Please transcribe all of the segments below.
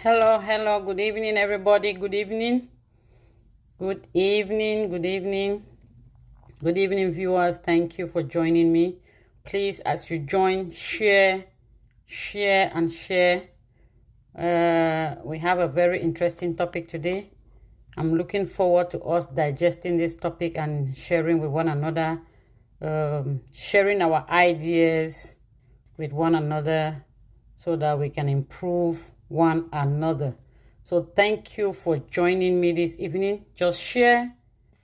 Hello, good evening, everybody. Good evening, viewers. Thank you for joining me. Please, as you join, share, and share. We have a very interesting topic today. I'm looking forward to us digesting this topic and sharing with one another, sharing our ideas with one another so that we can improve one another. So thank you for joining me this evening. Just share.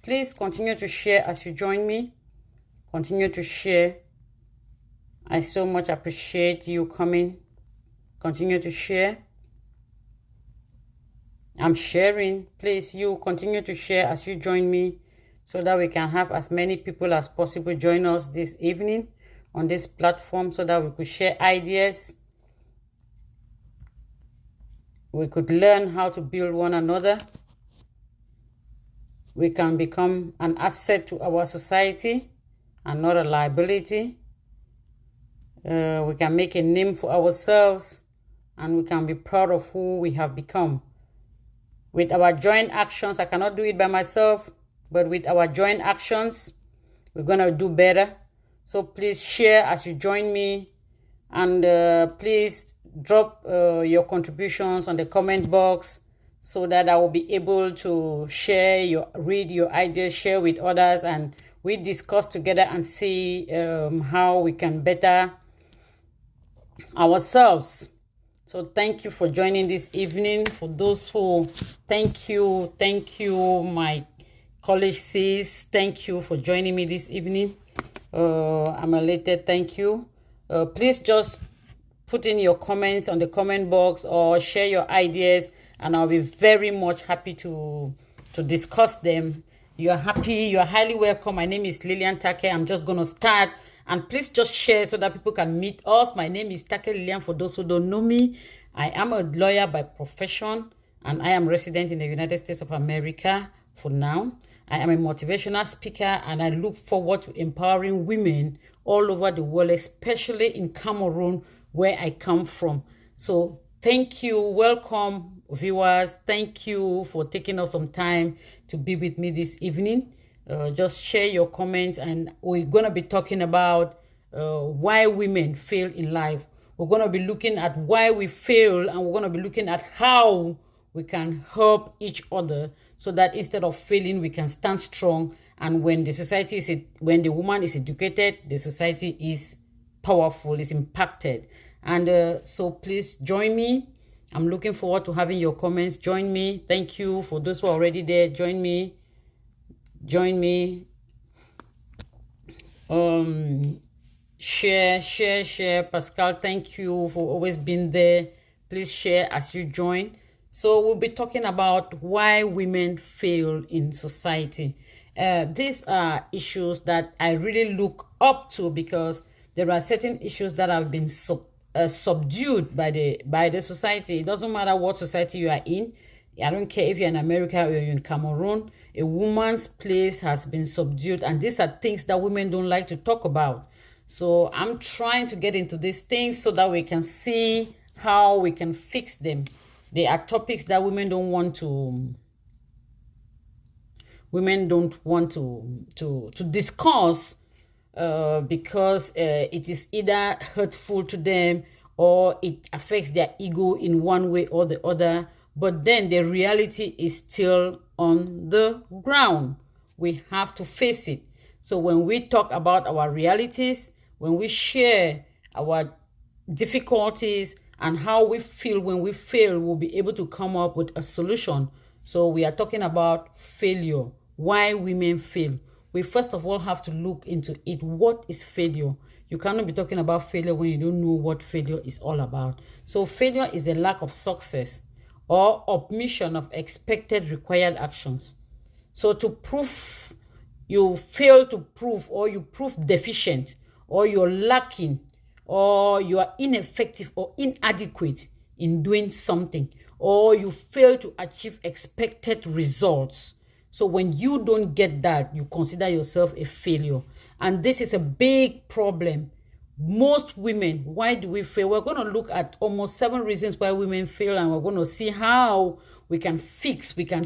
Please continue to share as you join me. Continue to share. I so much appreciate you coming. Continue to share. I'm sharing. Please, you continue to share as you join me so that we can have as many people as possible join us this evening on this platform so that we could share ideas. We could learn how to build one another. We can become an asset to our society and not a liability. We can make a name for ourselves and we can be proud of who we have become. With our joint actions, I cannot do it by myself, but with our joint actions, we're going to do better. So please share as you join me, and please drop your contributions on the comment box so that I will be able to read your ideas, share with others, and we discuss together and see how we can better ourselves. So thank you for joining this evening. For those who, thank you, my college sis. Thank you for joining me this evening. I'm elated. Thank you. Please just put in your comments on the comment box or share your ideas, and I'll be very much happy to discuss them. You are happy. You are highly welcome. My name is Lillian Take. I'm just going to start. And please just share so that people can meet us. My name is Take Lillian. For those who don't know me, I am a lawyer by profession, and I am resident in the United States of America for now. I am a motivational speaker, and I look forward to empowering women all over the world, especially in Cameroon, where I come from. So thank you. Welcome, viewers. Thank you for taking up some time to be with me this evening. Just share your comments, and we're going to be talking about why women fail in life. We're going to be looking at why we fail, and we're going to be looking at how we can help each other so that instead of failing, we can stand strong. And when when the woman is educated, the society is powerful, is impacted. And so please join me. I'm looking forward to having your comments. Join me. Thank you. For those who are already there, join me. Share. Pascal, thank you for always being there. Please share as you join. So we'll be talking about why women fail in society. These are issues that I really look up to because there are certain issues that have been subdued by the society. It doesn't matter what society you are in. I don't care if you're in America or you're in Cameroon. A woman's place has been subdued, and these are things that women don't like to talk about. So I'm trying to get into these things so that we can see how we can fix them. They are topics that women don't want to discuss because it is either hurtful to them or it affects their ego in one way or the other. But then the reality is still on the ground. We have to face it. So when we talk about our realities, when we share our difficulties and how we feel when we fail, we'll be able to come up with a solution. So we are talking about failure, why women fail. We first of all have to look into it. What is failure? You cannot be talking about failure when you don't know what failure is all about. So failure is the lack of success or omission of expected required actions. So to prove you fail to prove, or you prove deficient, or you're lacking, or you are ineffective or inadequate in doing something, or you fail to achieve expected results. So when you don't get that, you consider yourself a failure. And this is a big problem most women, why do we fail? We're going to look at almost 7 reasons why women fail, and we're going to see how we can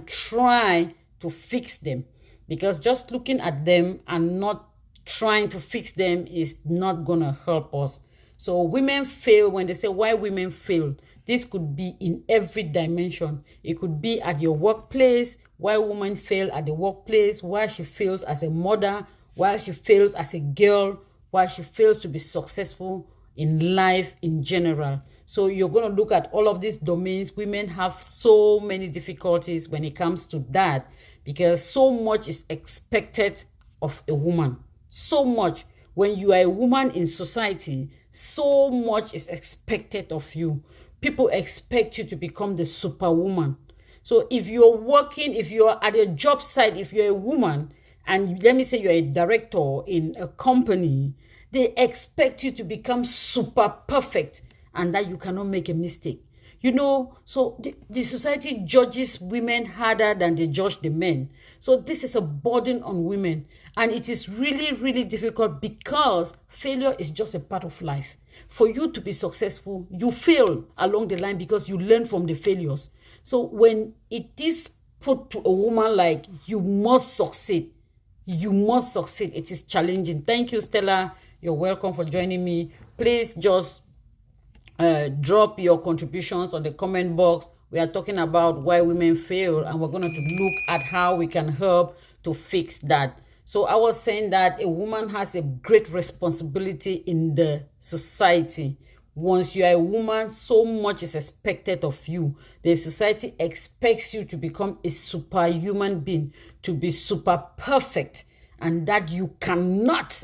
try to fix them. Because just looking at them and not trying to fix them is not going to help us. So women fail. When they say why women fail, this could be in every dimension. It could be at your workplace, why women fail at the workplace, why she fails as a mother, why she fails as a girl, why she fails to be successful in life in general. So you're going to look at all of these domains. Women have so many difficulties when it comes to that, because so much is expected of a woman. So much. When you are a woman in society, so much is expected of you. People expect you to become the superwoman. So if you're working, if you're at a job site, if you're a woman, and let me say you're a director in a company, they expect you to become super perfect and that you cannot make a mistake. You know, so the society judges women harder than they judge the men. So this is a burden on women. And it is really, really difficult, because failure is just a part of life. For you to be successful, you fail along the line because you learn from the failures. So when it is put to a woman like, you must succeed, it is challenging. Thank you, Stella. You're welcome for joining me. Please just drop your contributions on the comment box. We are talking about why women fail, and we're going to look at how we can help to fix that. So I was saying that a woman has a great responsibility in the society. Once you are a woman, so much is expected of you. The society expects you to become a superhuman being, to be super perfect, and that you cannot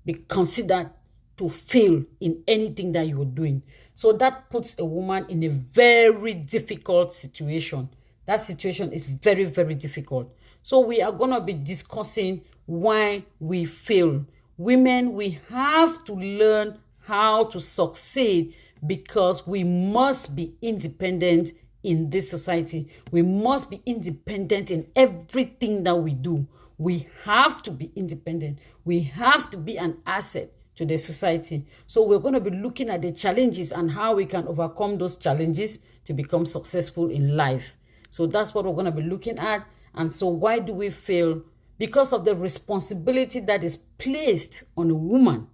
be considered to fail in anything that you are doing. So that puts a woman in a very difficult situation. That situation is very, very difficult. So we are going to be discussing why we fail. Women, we have to learn how to succeed, because we must be independent in this society. We must be independent in everything that we do. We have to be independent. We have to be an asset to the society. So we're going to be looking at the challenges and how we can overcome those challenges to become successful in life. So that's what we're going to be looking at. And so why do we fail? Because of the responsibility that is placed on a woman.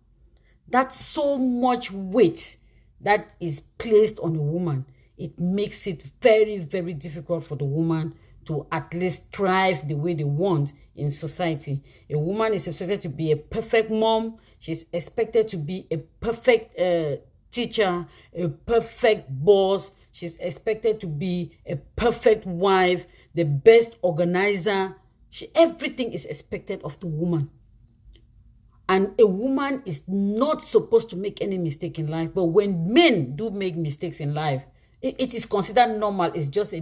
That's so much weight that is placed on a woman. It makes it very, very difficult for the woman to at least thrive the way they want in society. A woman is expected to be a perfect mom. She's expected to be a perfect teacher, a perfect boss. She's expected to be a perfect wife, the best organizer. Everything is expected of the woman. And a woman is not supposed to make any mistake in life. But when men do make mistakes in life, it is considered normal. It's just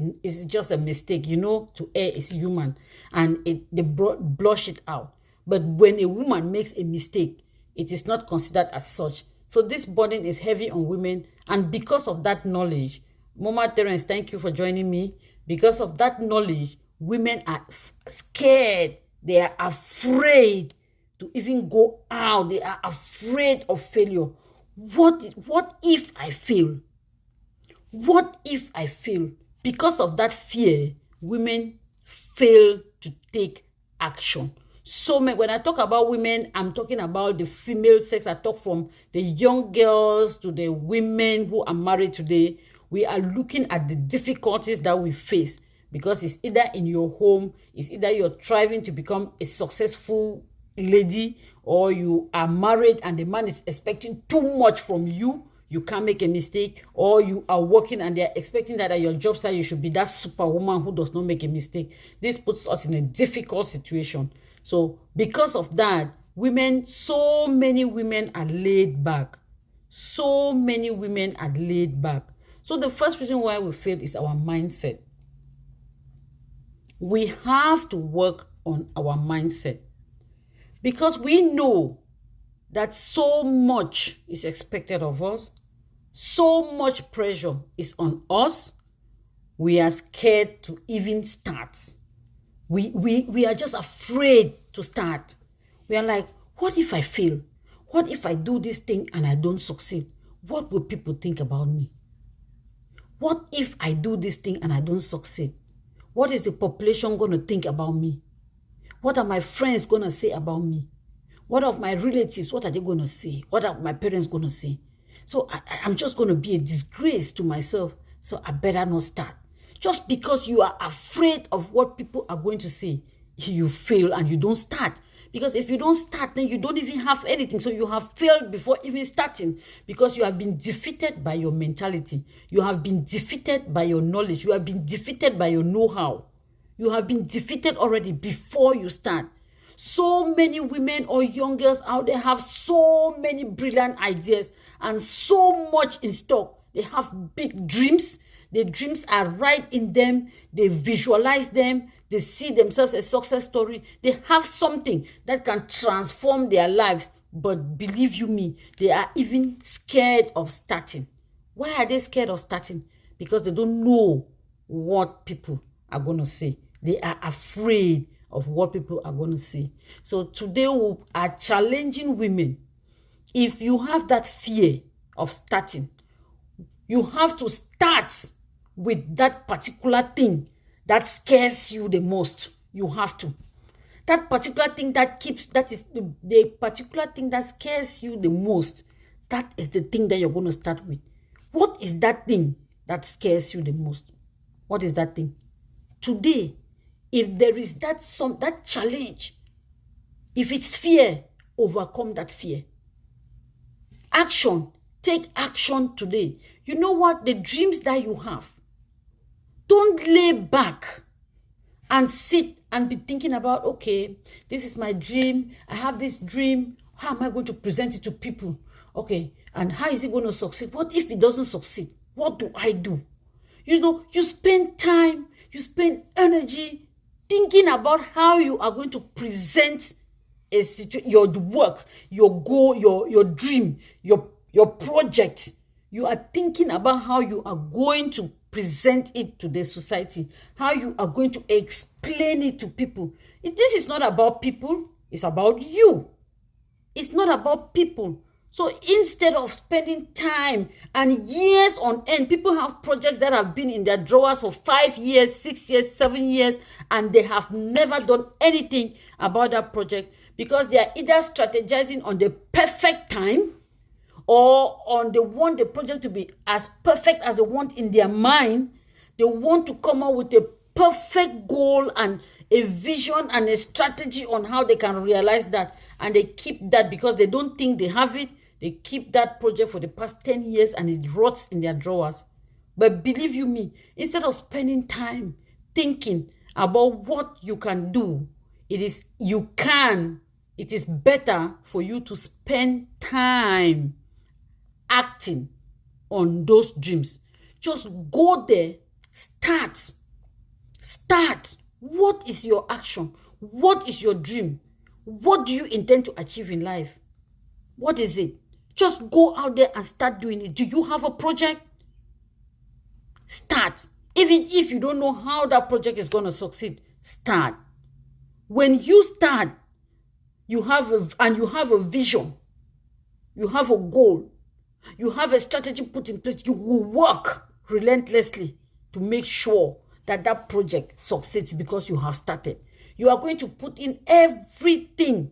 a mistake, you know. To err is human, and they blush it out. But when a woman makes a mistake, it is not considered as such. So this burden is heavy on women, and because of that knowledge, Mama Terence, thank you for joining me. Because of that knowledge, women are scared. They are afraid to even go out. They are afraid of failure. What if I fail? What if I fail? Because of that fear, women fail to take action. So when I talk about women, I'm talking about the female sex. I talk from the young girls to the women who are married today. We are looking at the difficulties that we face, because it's either in your home, it's either you're striving to become a successful lady, or you are married and the man is expecting too much from you. You can't make a mistake. Or you are working and they're expecting that at your job site you should be that superwoman who does not make a mistake. This puts us in a difficult situation. So because of that, so many women are laid back. So many women are laid back. So the first reason why we fail is our mindset. We have to work on our mindset, because we know that so much is expected of us. So much pressure is on us. We are scared to even start. We are just afraid to start. We are like, what if I fail? What if I do this thing and I don't succeed? What will people think about me? What if I do this thing and I don't succeed? What is the population going to think about me? What are my friends going to say about me? What of my relatives, what are they going to say? What are my parents going to say? So I'm just going to be a disgrace to myself. So I better not start. Just because you are afraid of what people are going to say, you fail and you don't start. Because if you don't start, then you don't even have anything. So you have failed before even starting, because you have been defeated by your mentality. You have been defeated by your knowledge. You have been defeated by your know-how. You have been defeated already before you start. So many women or young girls out there have so many brilliant ideas and so much in stock. They have big dreams. The dreams are right in them. They visualize them. They see themselves as a success story. They have something that can transform their lives. But believe you me, they are even scared of starting. Why are they scared of starting? Because they don't know what people are going to say. They are afraid of what people are going to say. So today we are challenging women. If you have that fear of starting, you have to start with that particular thing that scares you the most. You have to. That particular thing that is the particular thing that scares you the most. That is the thing that you're going to start with. What is that thing that scares you the most? What is that thing? Today, if there is that challenge, if it's fear, overcome that fear. Action. Take action today. You know what? The dreams that you have, don't lay back and sit and be thinking about, okay, this is my dream. I have this dream. How am I going to present it to people? Okay, and how is it going to succeed? What if it doesn't succeed? What do I do? You know, you spend time, you spend energy thinking about how you are going to present your work, your goal, your dream, your project. You are thinking about how you are going to present it to the society, how you are going to explain it to people. This is not about people, it's about you. It's not about people. So instead of spending time and years on end, people have projects that have been in their drawers for 5 years, 6 years, 7 years, and they have never done anything about that project because they are either strategizing on the perfect time or on they want the project to be as perfect as they want in their mind. They want to come up with a perfect goal and a vision and a strategy on how they can realize that. And they keep that because they don't think they have it. They keep that project for the past 10 years and it rots in their drawers. But believe you me, instead of spending time thinking about what you can do, it is better for you to spend time acting on those dreams. Just go there, start. What is your action? What is your dream? What do you intend to achieve in life? What is it? Just go out there and start doing it. Do you have a project? Start. Even if you don't know how that project is going to succeed, start. When you start, you have a vision. You have a goal. You have a strategy put in place. You will work relentlessly to make sure that that project succeeds because you have started. You are going to put in everything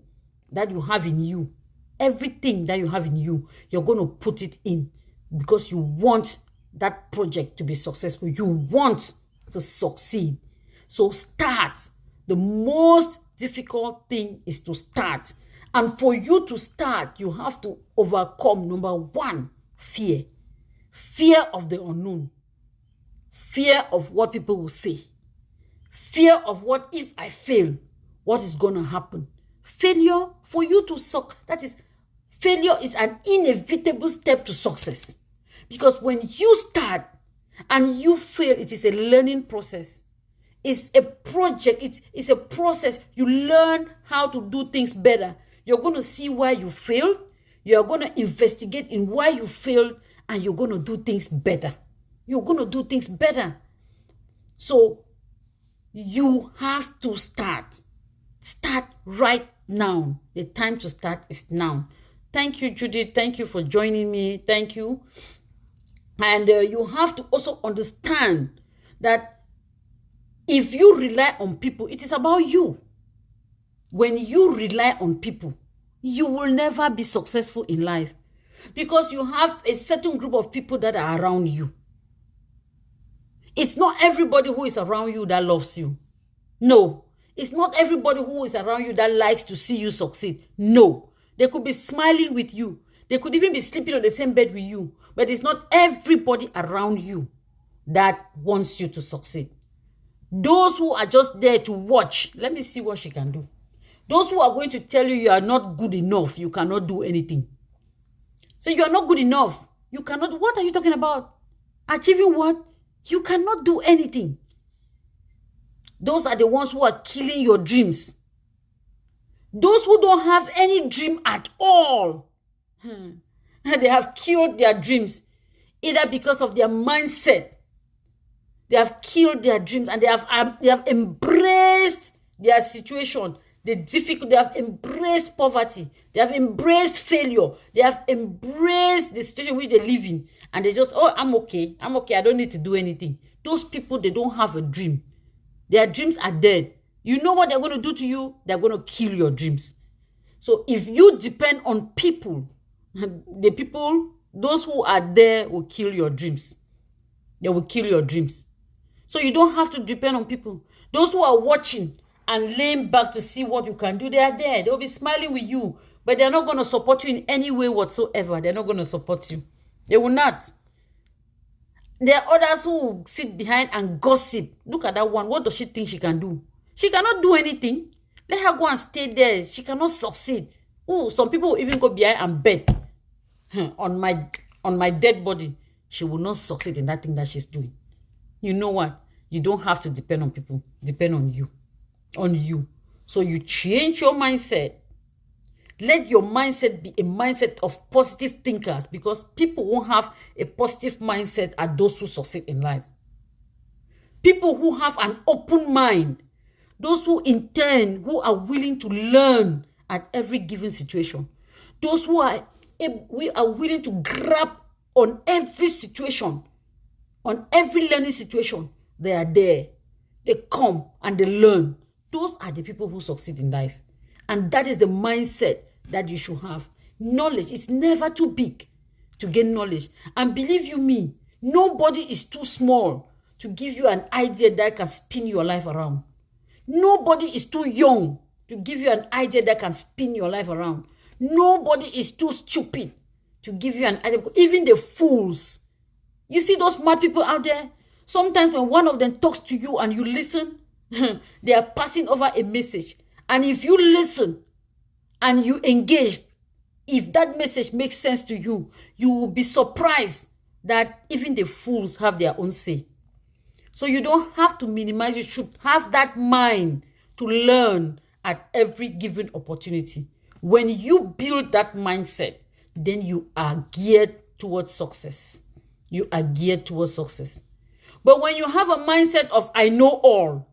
that you have in you. Everything that you have in you, you're going to put it in because you want that project to be successful. You want to succeed. So start. The most difficult thing is to start. And for you to start, you have to overcome, number one, fear. Fear of the unknown. Fear of what people will say. Fear of what if I fail, what is going to happen. Failure, for you to suck, failure is an inevitable step to success. Because when you start and you fail, it is a learning process. It's a project. It's a process. You learn how to do things better. You're going to see why you failed. You're going to investigate in why you failed, and you're going to do things better. You're going to do things better. So you have to start. Start right now. The time to start is now. Thank you, Judith. Thank you for joining me. Thank you. And you have to also understand that if you rely on people, it is about you. When you rely on people, you will never be successful in life because you have a certain group of people that are around you. It's not everybody who is around you that loves you. No. It's not everybody who is around you that likes to see you succeed. No. They could be smiling with you. They could even be sleeping on the same bed with you. But it's not everybody around you that wants you to succeed. Those who are just there to watch, let me see what she can do. Those who are going to tell you are not good enough, you cannot do anything. So you are not good enough. You cannot, what are you talking about? Achieving what? You cannot do anything. Those are the ones who are killing your dreams. Those who don't have any dream at all, they have killed their dreams, either because of their mindset. They have killed their dreams and they have embraced their situation, the difficult. They have embraced poverty. They have embraced failure. They have embraced the situation which they live in, and they just, oh, I'm okay. I'm okay. I don't need to do anything. Those people, they don't have a dream. Their dreams are dead. You know what they're going to do to you? They're going to kill your dreams. So if you depend on people, the people, those who are there will kill your dreams. They will kill your dreams. So you don't have to depend on people. Those who are watching and laying back to see what you can do, they are there. They'll be smiling with you, but they're not going to support you in any way whatsoever. They're not going to support you. They will not. There are others who will sit behind and gossip. Look at that one. What does she think she can do? She cannot do anything. Let her go and stay there. She cannot succeed. Oh, some people will even go behind and bet on my dead body. She will not succeed in that thing that she's doing. You know what? You don't have to depend on people. Depend on you. On you. So you change your mindset. Let your mindset be a mindset of positive thinkers, because people won't have a positive mindset are those who succeed in life. People who have an open mind, those who intend, who are willing to learn at every given situation, those who are willing to grab on every situation, on every learning situation, they are there. They come and they learn. Those are the people who succeed in life. And that is the mindset that you should have. Knowledge is never too big to gain knowledge. And believe you me, nobody is too small to give you an idea that can spin your life around. Nobody is too young to give you an idea that can spin your life around. Nobody is too stupid to give you an idea. Even the fools. You see those smart people out there? Sometimes when one of them talks to you and you listen, they are passing over a message. And if you listen and you engage, if that message makes sense to you, you will be surprised that even the fools have their own say. So you don't have to minimize. You should have that mind to learn at every given opportunity. When you build that mindset, then you are geared towards success. You are geared towards success. But when you have a mindset of, I know all,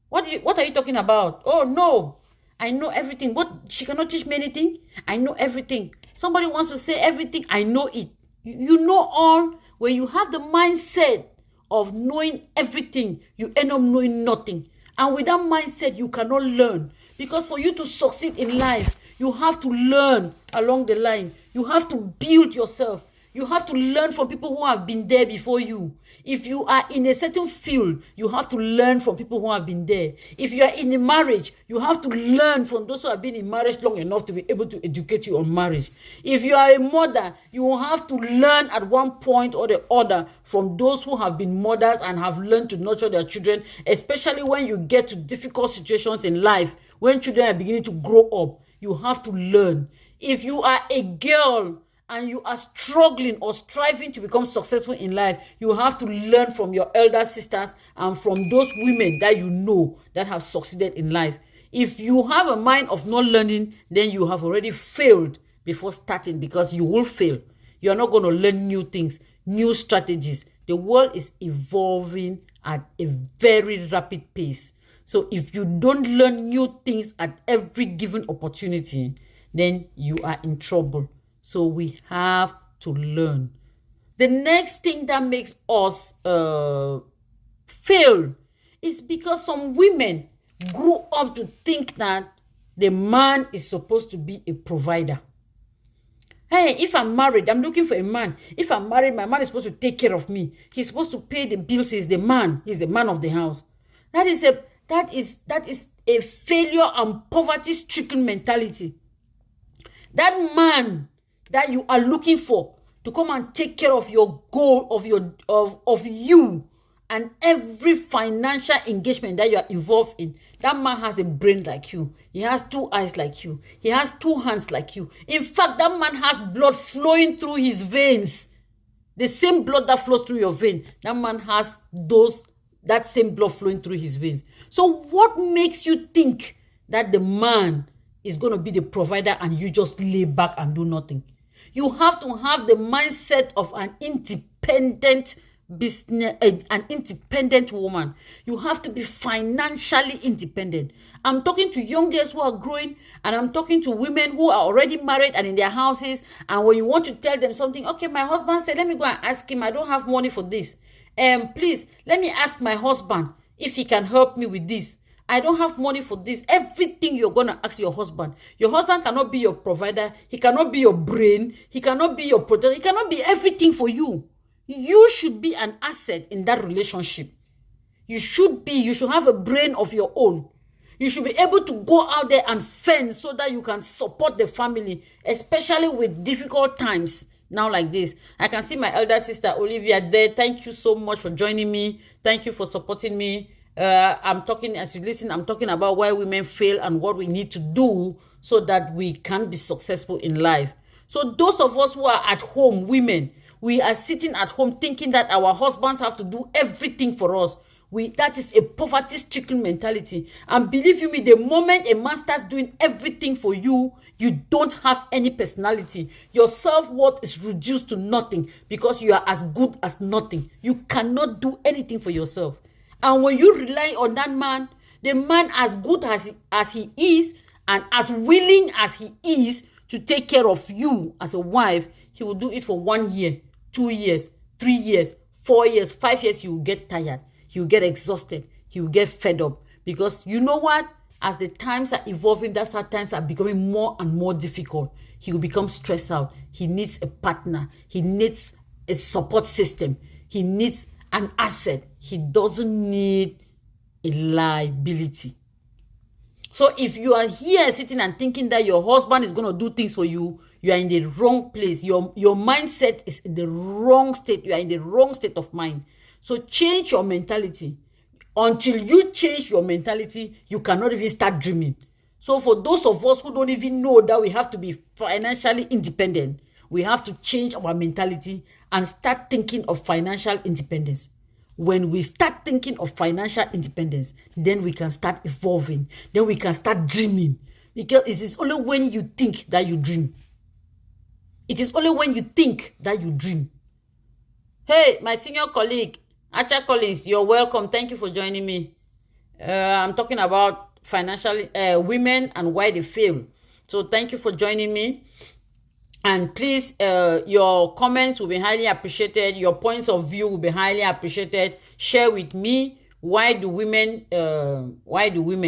what are you talking about? Oh, no, I know everything. What? She cannot teach me anything? I know everything. Somebody wants to say everything. I know it. You know all. When you have the mindset of knowing everything, you end up knowing nothing. And with that mindset, you cannot learn. Because for you to succeed in life, you have to learn along the line. You have to build yourself. You have to learn from people who have been there before you. If you are in a certain field, you have to learn from people who have been there. If you are in a marriage, you have to learn from those who have been in marriage long enough to be able to educate you on marriage. If you are a mother, you will have to learn at one point or the other from those who have been mothers and have learned to nurture their children, especially when you get to difficult situations in life, when children are beginning to grow up. You have to learn. If you are a girl and you are struggling or striving to become successful in life, you have to learn from your elder sisters and from those women that you know that have succeeded in life. If you have a mind of not learning, then you have already failed before starting, because you will fail. You are not going to learn new things, new strategies. The world is evolving at a very rapid pace. So if you don't learn new things at every given opportunity, then you are in trouble. So we have to learn. The next thing that makes us fail is because some women grew up to think that the man is supposed to be a provider. Hey, if I'm married, I'm looking for a man. If I'm married, my man is supposed to take care of me. He's supposed to pay the bills. He's the man. He's the man of the house. That is a failure and poverty-stricken mentality. That man that you are looking for to come and take care of your goal, of you, and every financial engagement that you are involved in, that man has a brain like you. He has 2 eyes like you. He has 2 hands like you. In fact, that man has blood flowing through his veins. The same blood that flows through your vein, that man has that same blood flowing through his veins. So what makes you think that the man is going to be the provider and you just lay back and do nothing? You have to have the mindset of an independent business, an independent woman. You have to be financially independent. I'm talking to young girls who are growing, and I'm talking to women who are already married and in their houses, and when you want to tell them something, okay, my husband said, let me go and ask him, I don't have money for this. Please, let me ask my husband if he can help me with this. I don't have money for this. Everything you're going to ask your husband. Your husband cannot be your provider. He cannot be your brain. He cannot be your protector. He cannot be everything for you. You should be an asset in that relationship. You should have a brain of your own. You should be able to go out there and fend so that you can support the family, especially with difficult times. Now like this, I can see my elder sister Olivia there. Thank you so much for joining me. Thank you for supporting me. I'm talking, as you listen, I'm talking about why women fail and what we need to do so that we can be successful in life. So those of us who are at home, women, we are sitting at home thinking that our husbands have to do everything for us. That is a poverty-stricken mentality. And believe you me, the moment a man starts doing everything for you, you don't have any personality. Your self-worth is reduced to nothing because you are as good as nothing. You cannot do anything for yourself. And when you rely on that man, the man as good as he is and as willing as he is to take care of you as a wife, he will do it for 1 year, 2 years, 3 years, 4 years, 5 years. He will get tired. He will get exhausted. He will get fed up. Because you know what? As the times are evolving, that's how times are becoming more and more difficult. He will become stressed out. He needs a partner. He needs a support system. He needs an asset. He doesn't need a liability. So if you are here sitting and thinking that your husband is going to do things for you, you are in the wrong place. Your mindset is in the wrong state. You are in the wrong state of mind. So change your mentality. Until you change your mentality, you cannot even start dreaming. So for those of us who don't even know that we have to be financially independent, we have to change our mentality and start thinking of financial independence. When we start thinking of financial independence, then we can start evolving. Then we can start dreaming. Because it is only when you think that you dream. It is only when you think that you dream. Hey, my senior colleague, Acha Collins, you're welcome. Thank you for joining me. I'm talking about financial women and why they fail. So thank you for joining me. And please, your comments will be highly appreciated. Your points of view will be highly appreciated. Share with me, why do women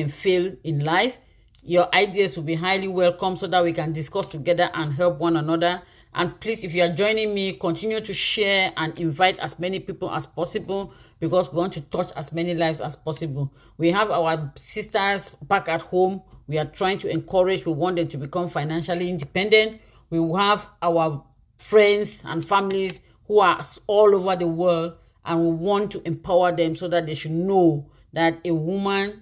fail in life? Your ideas will be highly welcome so that we can discuss together and help one another. And please, if you are joining me, continue to share and invite as many people as possible because we want to touch as many lives as possible. We have our sisters back at home. We are trying to encourage. We want them to become financially independent. We will have our friends and families who are all over the world, and we want to empower them so that they should know that a woman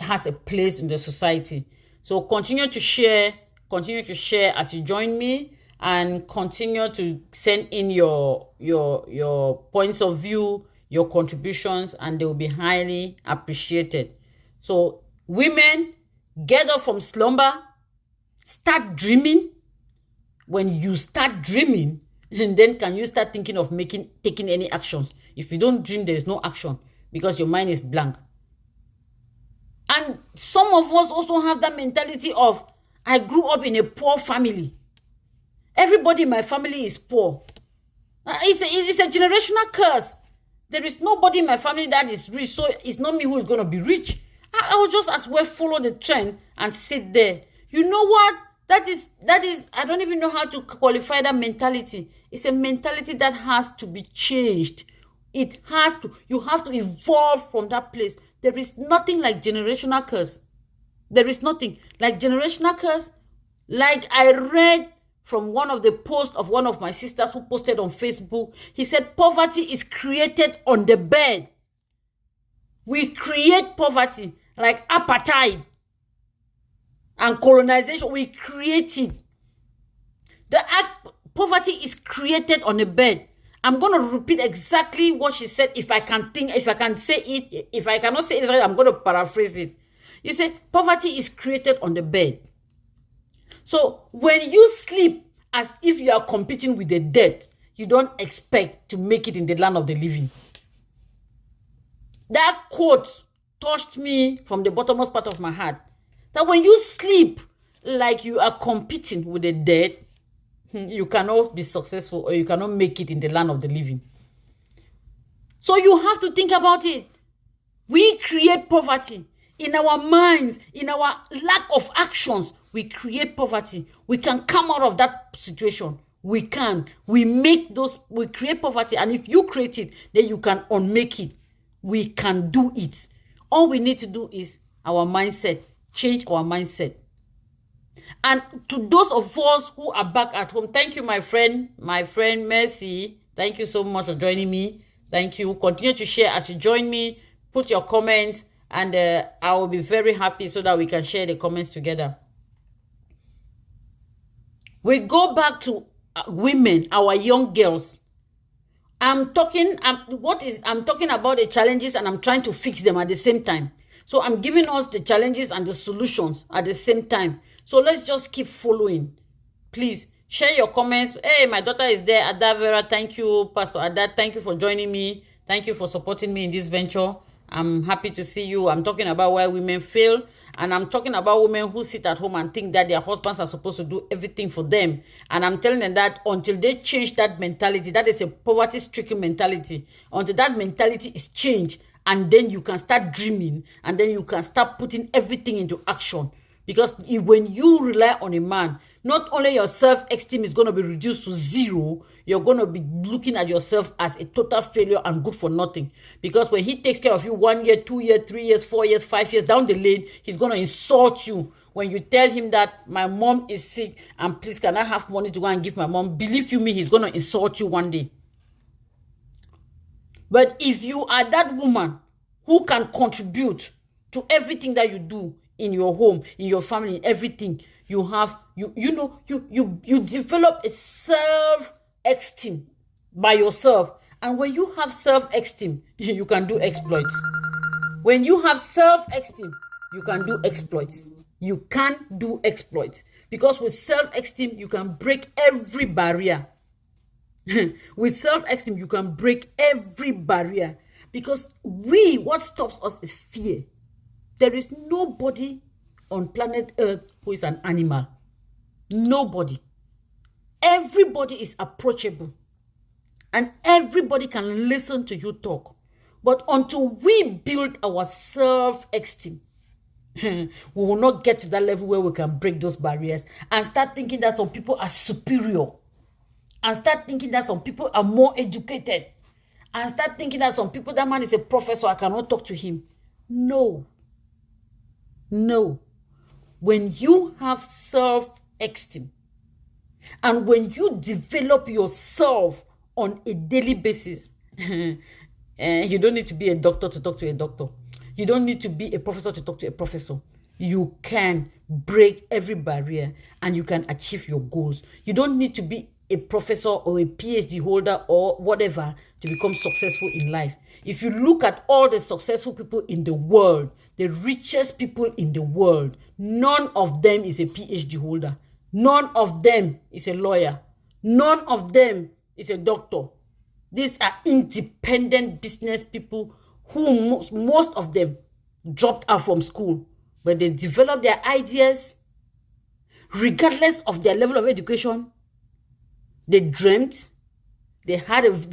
has a place in the society. So continue to share as you join me, and continue to send in your points of view, your contributions, and they will be highly appreciated. So women, get up from slumber, start dreaming. When you start dreaming, and then can you start thinking of taking any actions? If you don't dream, there is no action because your mind is blank. And some of us also have that mentality of, I grew up in a poor family. Everybody in my family is poor. It's a generational curse. There is nobody in my family that is rich, so it's not me who is going to be rich. I will just as well follow the trend and sit there. You know what? That is, I don't even know how to qualify that mentality. It's a mentality that has to be changed. You have to evolve from that place. There is nothing like generational curse. There is nothing like generational curse. Like I read from one of the posts of one of my sisters who posted on Facebook. He said, poverty is created on the bed. We create poverty like apartheid and colonization. We create it. Poverty is created on the bed. I'm going to repeat exactly what she said if I can say it. If I cannot say it, I'm going to paraphrase it. You said poverty is created on the bed. So when you sleep as if you are competing with the dead, you don't expect to make it in the land of the living. That quote touched me from the bottommost part of my heart. That when you sleep like you are competing with the dead, you cannot be successful or you cannot make it in the land of the living. So you have to think about it. We create poverty in our minds, in our lack of actions. We create poverty. We can come out of that situation. We can. We create poverty. And if you create it, then you can unmake it. We can do it. All we need to do is our mindset. Change our mindset. And to those of us who are back at home, thank you, my friend Mercy. Thank you so much for joining me. Thank you. Continue to share as you join me. Put your comments, and I will be very happy so that we can share the comments together. We go back to women, our young girls. I'm talking about the challenges, and I'm trying to fix them at the same time. So I'm giving us the challenges and the solutions at the same time. So let's just keep following. Please share your comments. Hey, my daughter is there. Ada Vera, thank you. Pastor Ada, thank you for joining me. Thank you for supporting me in this venture. I'm happy to see you. I'm talking about why women fail. And I'm talking about women who sit at home and think that their husbands are supposed to do everything for them. And I'm telling them that until they change that mentality, that is a poverty-stricken mentality. Until that mentality is changed, and then you can start dreaming, and then you can start putting everything into action. Because when you rely on a man, not only your self-esteem is going to be reduced to zero, you're going to be looking at yourself as a total failure and good for nothing. Because when he takes care of you 1 year, 2 years, 3 years, 4 years, 5 years down the lane, he's going to insult you. When you tell him that my mom is sick and please can I have money to go and give my mom, believe you me, he's going to insult you one day. But if you are that woman who can contribute to everything that you do in your home, in your family, in everything, you develop a self-esteem by yourself. And when you have self-esteem, you can do exploits. When you have self-esteem, you can do exploits. You can do exploits. Because with self-esteem, you can break every barrier. With self-esteem, you can break every barrier. Because what stops us is fear. There is nobody on planet Earth who is an animal. Nobody. Everybody is approachable. And everybody can listen to you talk. But until we build our self-esteem, we will not get to that level where we can break those barriers and start thinking that some people are superior. And start thinking that some people are more educated. And start thinking that some people, that man is a professor, I cannot talk to him. No. When you have self-esteem and when you develop yourself on a daily basis, you don't need to be a doctor to talk to a doctor. You don't need to be a professor to talk to a professor. You can break every barrier and you can achieve your goals. You don't need to be a professor or a PhD holder or whatever to become successful in life. If you look at all the successful people in the world, the richest people in the world, none of them is a PhD holder. None of them is a lawyer. None of them is a doctor. These are independent business people who most of them dropped out from school, but they developed their ideas. regardless of their level of education, they dreamt, they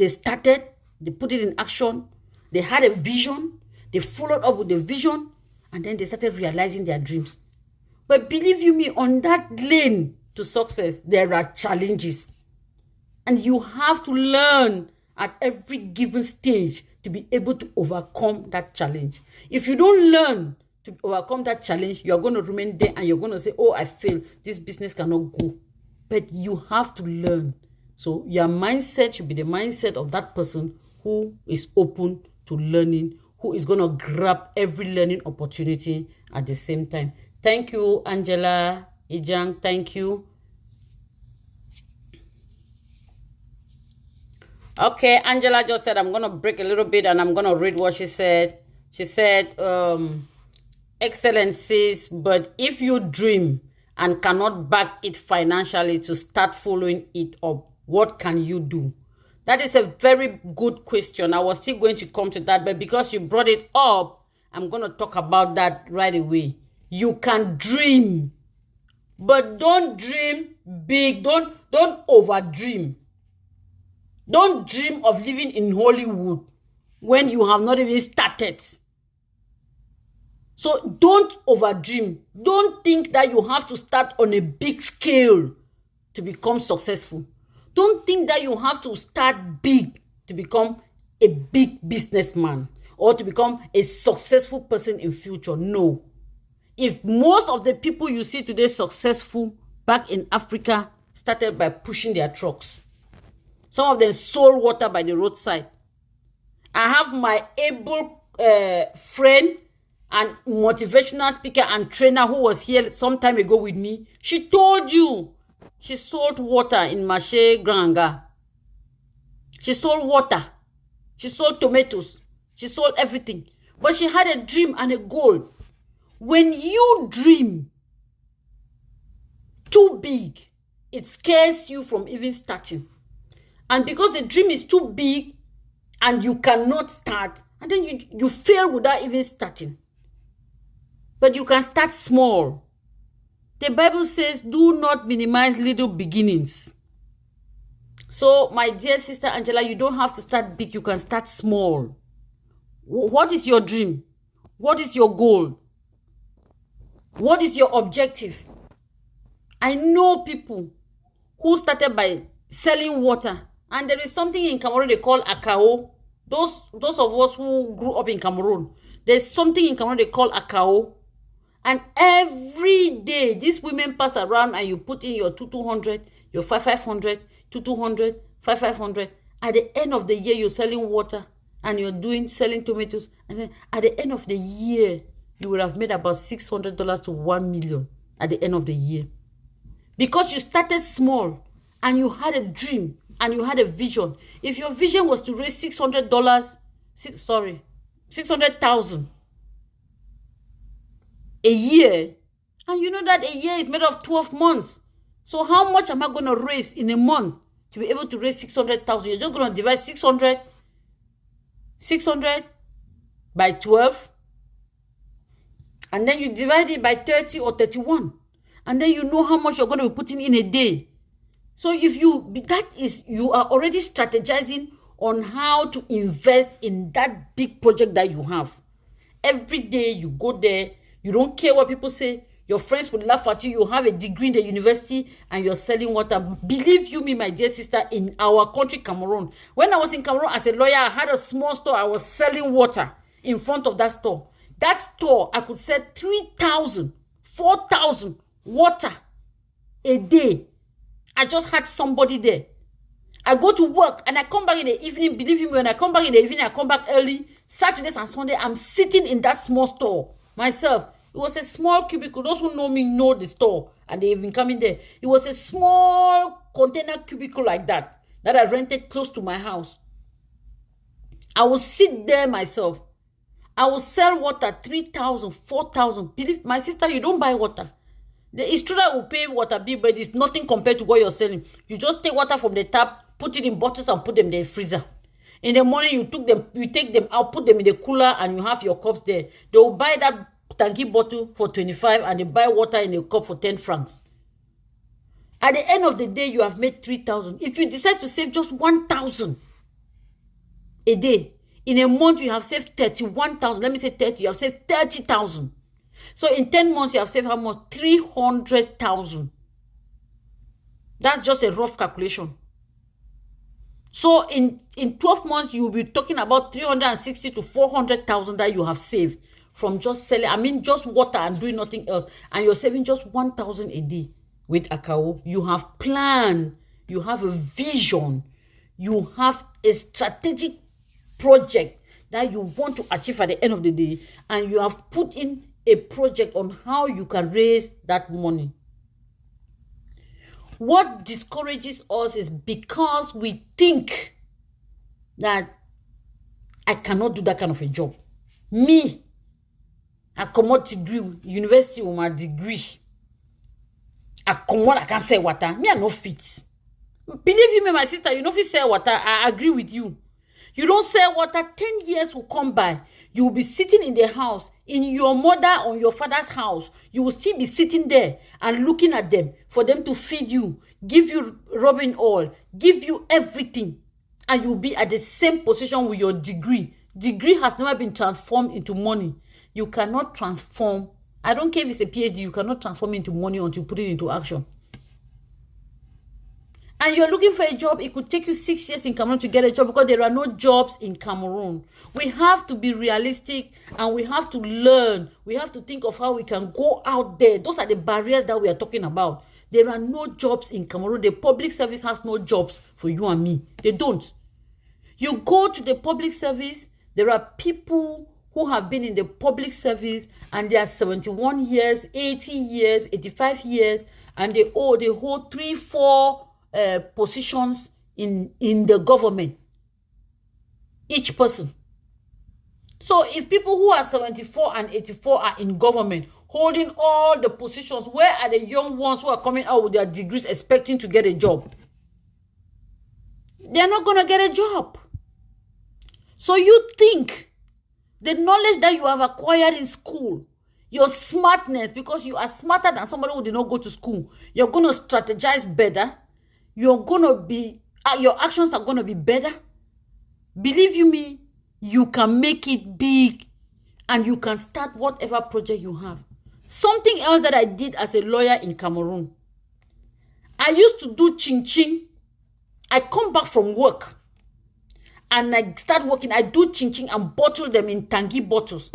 started, they put it in action, they had a vision, they followed up with the vision, and then they started realizing their dreams. But believe you me, on that lane to success, there are challenges. And you have to learn at every given stage to be able to overcome that challenge. If you don't learn to overcome that challenge, you're going to remain there and you're going to say, oh, I failed. This business cannot go. But you have to learn. So your mindset should be the mindset of that person who is open to learning, who is going to grab every learning opportunity at the same time. Thank you, Angela Ijang. Thank you. Okay, Angela just said, I'm going to break a little bit and I'm going to read what she said. She said, excellencies, but if you dream and cannot back it financially to start following it up, what can you do? That is a very good question. I was still going to come to that, but because you brought it up, I'm going to talk about that right away. You can dream, but don't dream big. Don't overdream. Don't dream of living in Hollywood when you have not even started. So don't overdream. Don't think that you have to start on a big scale to become successful. Don't think that you have to start big to become a big businessman or to become a successful person in future. No. If most of the people you see today successful back in Africa started by pushing their trucks. Some of them sold water by the roadside. I have my able friend and motivational speaker and trainer who was here some time ago with me. She told you she sold water in Marché Granga. She sold water. She sold tomatoes. She sold everything. But she had a dream and a goal. When you dream too big, it scares you from even starting. And because the dream is too big and you cannot start, and then you fail without even starting. But you can start small. The Bible says, do not minimize little beginnings. So, my dear sister Angela, you don't have to start big. You can start small. What is your dream? What is your goal? What is your objective? I know people who started by selling water. And there is something in Cameroon they call akao. Those of us who grew up in Cameroon, there's something in Cameroon they call akao. And every day, these women pass around and you put in your 200, your 500, 200, 500. At the end of the year, you're selling water and you're selling tomatoes. And then at the end of the year, you will have made about $600 to $1 million at the end of the year. Because you started small and you had a dream. And you had a vision. If your vision was to raise $600,000 a year, and you know that a year is made of 12 months. So how much am I going to raise in a month to be able to raise 600,000? You're just going to divide 600 by 12, and then you divide it by 30 or 31, and then you know how much you're going to be putting in a day. So if you are already strategizing on how to invest in that big project that you have. Every day you go there, you don't care what people say. Your friends will laugh at you. You have a degree in the university and you're selling water. Believe you me, my dear sister, in our country, Cameroon. When I was in Cameroon as a lawyer, I had a small store. I was selling water in front of that store. That store, I could sell 3,000, 4,000 water a day. I just had somebody there. I go to work and I come back in the evening. Believe me, when I come back in the evening, I come back early. Saturdays and Sunday, I'm sitting in that small store myself. It was a small cubicle. Those who know me know the store and they've been coming there. It was a small container cubicle like that I rented close to my house. I will sit there myself. I will sell water 3,000, 4,000. Believe my sister, you don't buy water. It's true that we pay water bill, but it's nothing compared to what you're selling. You just take water from the tap, put it in bottles and put them in the freezer. In the morning, you take them out, put them in the cooler, and you have your cups there. They will buy that tanky bottle for 25 and they buy water in a cup for 10 francs. At the end of the day, you have made 3,000. If you decide to save just 1,000 a day, in a month you have saved 31,000. Let me say 30. You have saved 30,000. So in 10 months you have saved how much? 300,000. That's just a rough calculation. So in 12 months you will be talking about 360 to 400,000 that you have saved from just selling. Just water and doing nothing else, and you're saving just 1,000 a day with Akao. You have planned. You have a vision. You have a strategic project that you want to achieve at the end of the day, and you have put in a project on how you can raise that money. What discourages us is because we think that I cannot do that kind of a job. Me, I come out degree, university with my degree. I come out, I can't sell water. Me, I no fit. Believe me, my sister, you know if you sell water, I agree with you. You don't sell water, 10 years will come by. You will be sitting in the house, in your mother or your father's house. You will still be sitting there and looking at them for them to feed you, give you rubbing oil, give you everything. And you'll be at the same position with your degree. Degree has never been transformed into money. You cannot transform. I don't care if it's a PhD, you cannot transform it into money until you put it into action. And you're looking for a job, it could take you 6 years in Cameroon to get a job because there are no jobs in Cameroon. We have to be realistic and we have to learn. We have to think of how we can go out there. Those are the barriers that we are talking about. There are no jobs in Cameroon. The public service has no jobs for you and me. They don't. You go to the public service, there are people who have been in the public service and they are 71 years, 80 years, 85 years, and they hold 3-4 positions in the government, each person. So if people who are 74 and 84 are in government holding all the positions, where are the young ones who are coming out with their degrees expecting to get a job? They're not going to get a job. So you think the knowledge that you have acquired in school, your smartness, because you are smarter than somebody who did not go to school, you're going to strategize better. You're going to be, your actions are going to be better. Believe you me, you can make it big and you can start whatever project you have. Something else that I did as a lawyer in Cameroon. I used to do ching-ching. I come back from work and I start working. I do ching-ching and bottle them in Tangi bottles.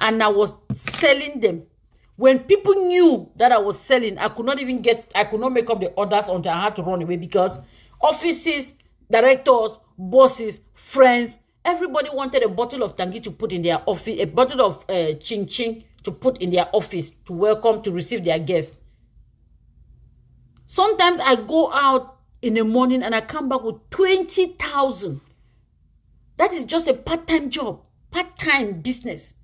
And I was selling them. When people knew that I was selling, I could not make up the orders until I had to run away because offices, directors, bosses, friends, everybody wanted a bottle of Tangi to put in their office, a bottle of Ching Ching to put in their office to welcome, to receive their guests. Sometimes I go out in the morning and I come back with 20,000. That is just a part-time job, part-time business.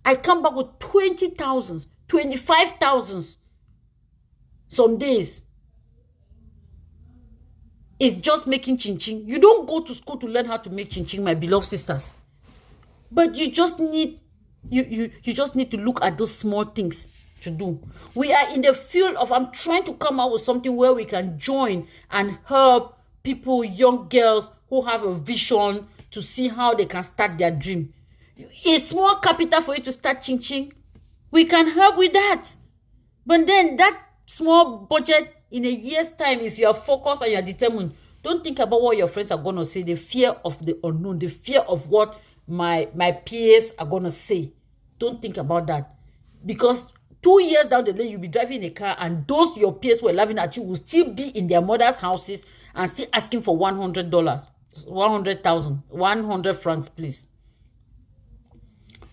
I come back with 20,000. 25,000 some days. It's just making chin-chin. You don't go to school to learn how to make chin-chin, my beloved sisters. But you just need you just need to look at those small things to do. We are in the field of, I'm trying to come out with something where we can join and help people, young girls who have a vision to see how they can start their dream. A small capital for you to start chin-chin, we can help with that. But then that small budget, in a year's time, if you are focused and you are determined, don't think about what your friends are going to say, the fear of the unknown, the fear of what my peers are going to say. Don't think about that. Because 2 years down the lane, you'll be driving a car and those your peers who are laughing at you will still be in their mother's houses and still asking for $100, 100,000, 100 francs, please.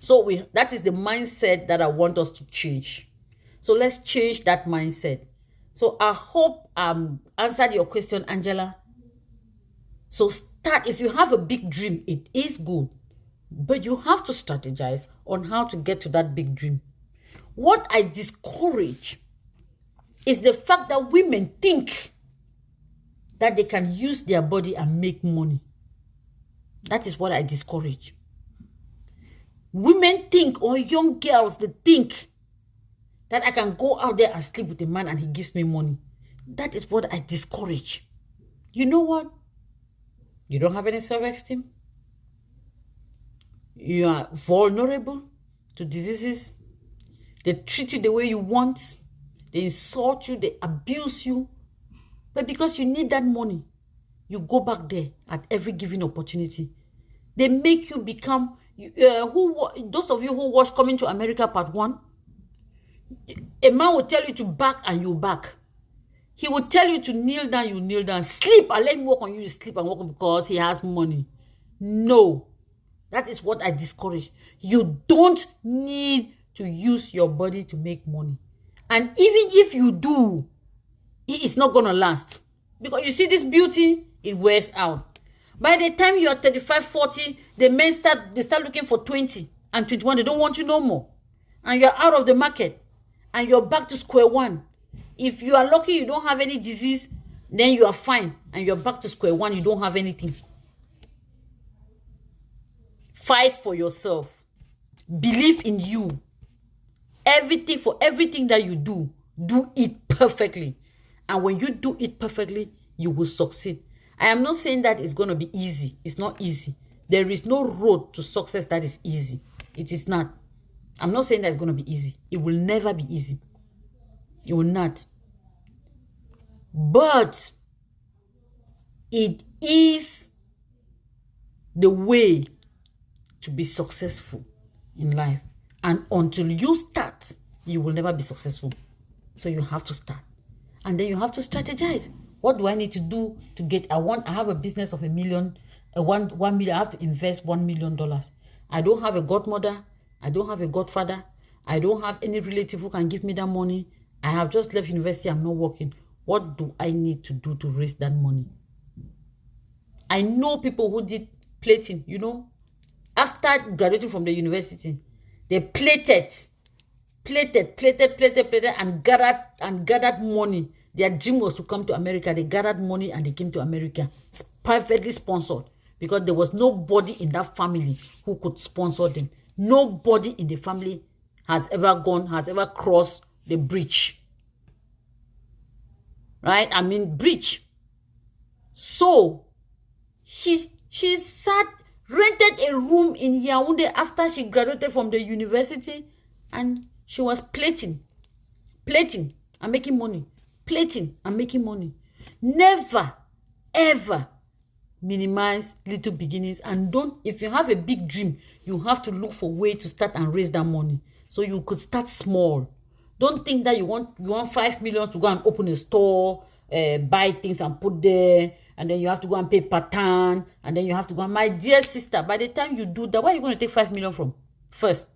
So that is the mindset that I want us to change. So let's change that mindset. So I hope answered your question, Angela. So start, if you have a big dream, it is good, but you have to strategize on how to get to that big dream. What I discourage is the fact that women think that they can use their body and make money. That is what I discourage. Women think, or young girls, they think that I can go out there and sleep with a man and he gives me money. That is what I discourage. You know what? You don't have any self-esteem. You are vulnerable to diseases. They treat you the way you want. They insult you. They abuse you. But because you need that money, you go back there at every given opportunity. They make you become, those of you who watch Coming to America Part 1, a man will tell you to back and you back. He will tell you to kneel down, you kneel down. Sleep and let him work on you, sleep and work on because he has money. No. That is what I discourage. You don't need to use your body to make money. And even if you do, it's not going to last. Because you see this beauty, it wears out. By the time you are 35, 40, the men start looking for 20 and 21. They don't want you no more. And you're out of the market. And you're back to square one. If you are lucky, you don't have any disease, then you are fine. And you're back to square one, you don't have anything. Fight for yourself. Believe in you. Everything that you do it perfectly. And when you do it perfectly, you will succeed. I am not saying that it's going to be easy. It's not easy. There is no road to success that is easy. It is not. I'm not saying that it's going to be easy. It will never be easy. It will not. But it is the way to be successful in life. And until you start, you will never be successful. So you have to start. And then you have to strategize. What do I need to do to get, I have a business of $1 million, 1 million, I have to invest $1 million. I don't have a godmother. I don't have a godfather. I don't have any relative who can give me that money. I have just left university. I'm not working. What do I need to do to raise that money? I know people who did plating, after graduating from the university, they plated and gathered money. Their dream was to come to America. They gathered money and they came to America. It's privately sponsored because there was nobody in that family who could sponsor them. Nobody in the family has ever crossed the bridge. Right? I mean, bridge. So, she rented a room in Yaoundé after she graduated from the university and she was plating and making money. Plating and making money. Never, ever minimize little beginnings, and if you have a big dream, you have to look for a way to start and raise that money. So you could start small. Don't think that you want 5 million to go and open a store, buy things and put there, and then you have to go and pay pattern, and then you have to go. My dear sister, by the time you do that, where are you going to take 5 million from? First.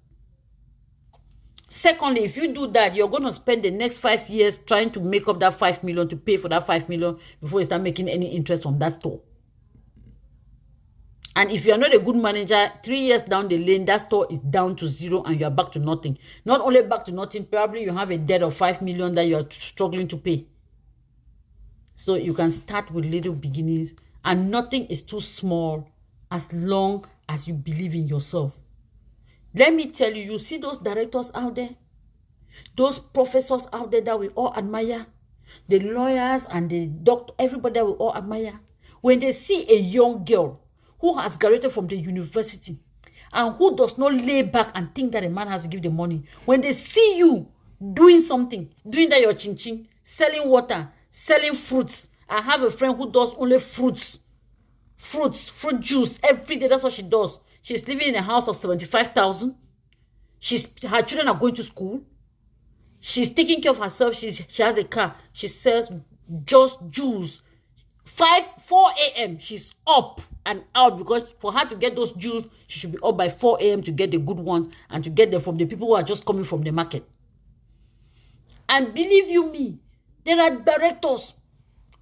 Secondly, if you do that, you're going to spend the next 5 years trying to make up that 5 million to pay for that 5 million before you start making any interest from that store. And if you're not a good manager, 3 years down the lane, that store is down to zero and you're back to nothing. Not only back to nothing, probably you have a debt of 5 million that you're struggling to pay. So you can start with little beginnings, and nothing is too small as long as you believe in yourself. Let me tell you, you see those directors out there, those professors out there that we all admire, the lawyers and the doctor, everybody that we all admire. When they see a young girl who has graduated from the university and who does not lay back and think that a man has to give the money, when they see you doing something, doing that your chin-chin, selling water, selling fruits. I have a friend who does only fruit juice every day. That's what she does. She's living in a house of 75,000. Her children are going to school. She's taking care of herself. She has a car. She sells just juice. 4 a.m. she's up and out, because for her to get those juice, she should be up by 4 a.m. to get the good ones and to get them from the people who are just coming from the market. And believe you me, there are directors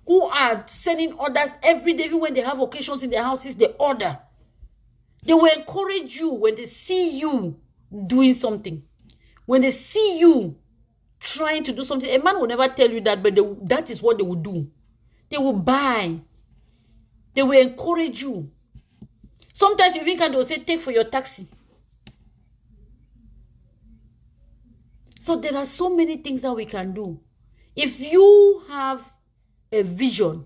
who are sending orders every day. Even when they have occasions in their houses, they order. They will encourage you when they see you doing something. When they see you trying to do something, a man will never tell you that, but that is what they will do. They will buy. They will encourage you. Sometimes you even they will say, take for your taxi. So there are so many things that we can do. If you have a vision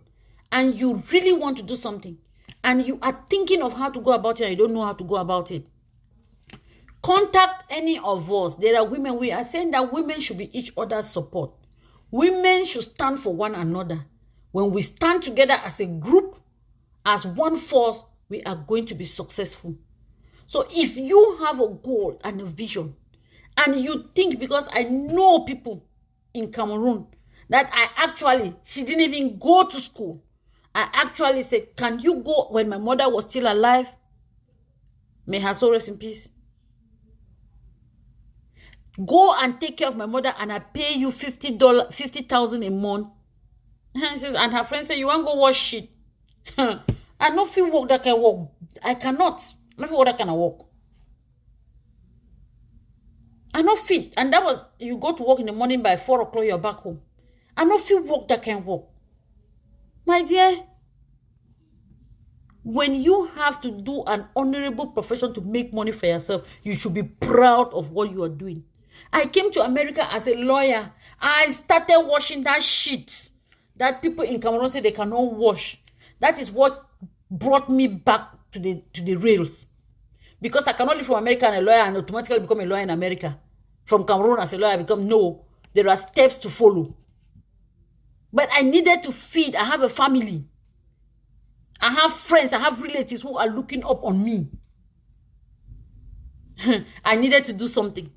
and you really want to do something and you are thinking of how to go about it and you don't know how to go about it, contact any of us. There are women. We are saying that women should be each other's support. Women should stand for one another. When we stand together as a group, as one force, we are going to be successful. So if you have a goal and a vision, and you think, because I know people in Cameroon that she didn't even go to school. I actually said, can you go when my mother was still alive? May her soul rest in peace. Go and take care of my mother and I pay you $50,000 a month. And her friend said, you want to go wash shit? I don't feel work that can work. I cannot. I don't feel work that can work. I don't fit. And that was, you go to work in the morning, by 4 o'clock, you're back home. I don't feel work that can work. My dear, when you have to do an honorable profession to make money for yourself, you should be proud of what you are doing. I came to America as a lawyer. I started washing that shit that people in Cameroon say they cannot wash. That is what brought me back to the rails. Because I cannot live from America and a lawyer and automatically become a lawyer in America. From Cameroon as a lawyer, I become, no. There are steps to follow. But I needed to feed. I have a family. I have friends. I have relatives who are looking up on me. I needed to do something.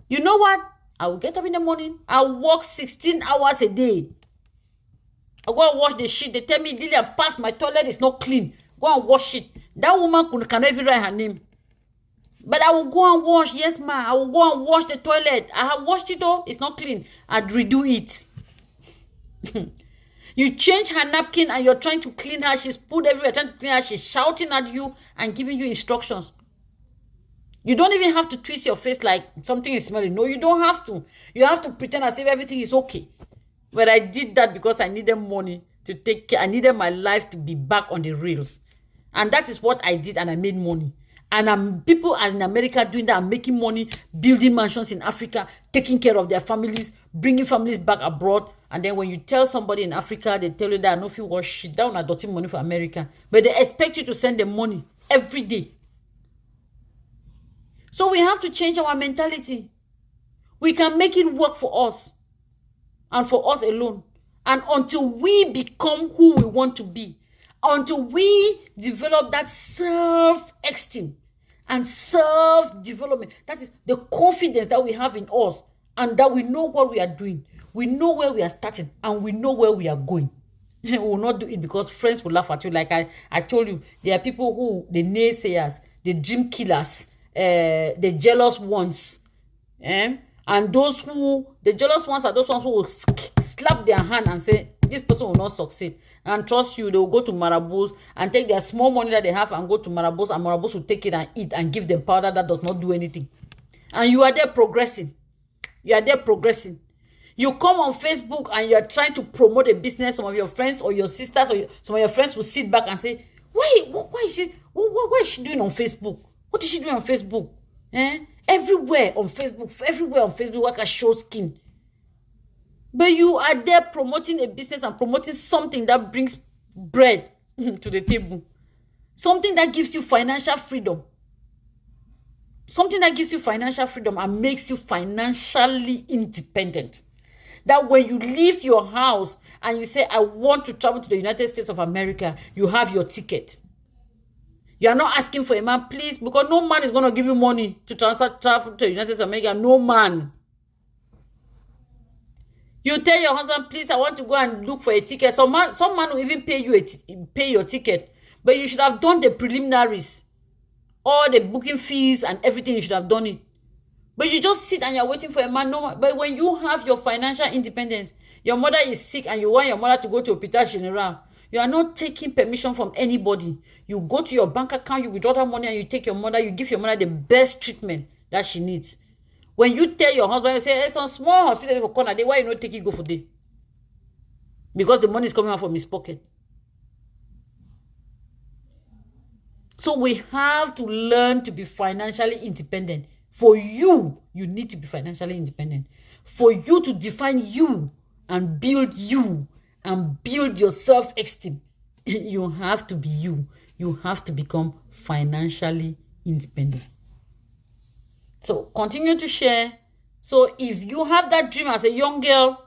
You know what? I will get up in the morning. I'll work 16 hours a day. I'll go and wash the shit. They tell me, Lillian, pass, my toilet is not clean. Go and wash it. That woman cannot even write her name. But I will go and wash. Yes, ma. I will go and wash the toilet. I have washed it all. It's not clean. I'd redo it. You change her napkin and you're trying to clean her. She's put everywhere, trying to clean her. She's shouting at you and giving you instructions. You don't even have to twist your face like something is smelling. No, you don't have to. You have to pretend as if everything is okay. But I did that because I needed money to take care. I needed my life to be back on the rails. And that is what I did, and I made money. And people as in America doing that, making money, building mansions in Africa, taking care of their families, bringing families back abroad. And then when you tell somebody in Africa, they tell you that I know if you wash shit down and dirty money for America. But they expect you to send them money every day. So we have to change our mentality. We can make it work for us and for us alone. And until we become who we want to be, until we develop that self-esteem and self-development, that is the confidence that we have in us, and that we know what we are doing, we know where we are starting, and we know where we are going. We will not do it because friends will laugh at you. Like I told you, there are people who, the naysayers, the dream killers, the jealous ones, and those who, the jealous ones are those ones who will slap their hand and say, this person will not succeed. And trust you, they will go to marabouts and take their small money that they have and go to marabouts, and marabouts will take it and eat and give them powder that does not do anything. And you are there progressing. You are there progressing. You come on Facebook and you are trying to promote a business. Some of your friends or your sisters or some of your friends will sit back and say, why is she doing on Facebook? What is she doing on Facebook? Everywhere on Facebook, work at show skin. But you are there promoting a business and promoting something that brings bread to the table. Something that gives you financial freedom. Something that gives you financial freedom and makes you financially independent. That when you leave your house and you say, I want to travel to the United States of America, you have your ticket. You are not asking for a man, please, because no man is going to give you money to travel to the United States of America. No man. You tell your husband, please, I want to go and look for a ticket. Some man will even pay your ticket. But you should have done the preliminaries. All the booking fees and everything, you should have done it. But you just sit and you're waiting for a man. No, but when you have your financial independence, your mother is sick and you want your mother to go to Hôpital General, you are not taking permission from anybody. You go to your bank account, you withdraw that money and you take your mother, you give your mother the best treatment that she needs. When you tell your husband, you say, hey, some small hospital for corner, why you not take it go for day? Because the money is coming out from his pocket. So we have to learn to be financially independent. For you, you need to be financially independent. For you to define you and build your self-esteem, you have to be you. You have to become financially independent. So continue to share. So if you have that dream as a young girl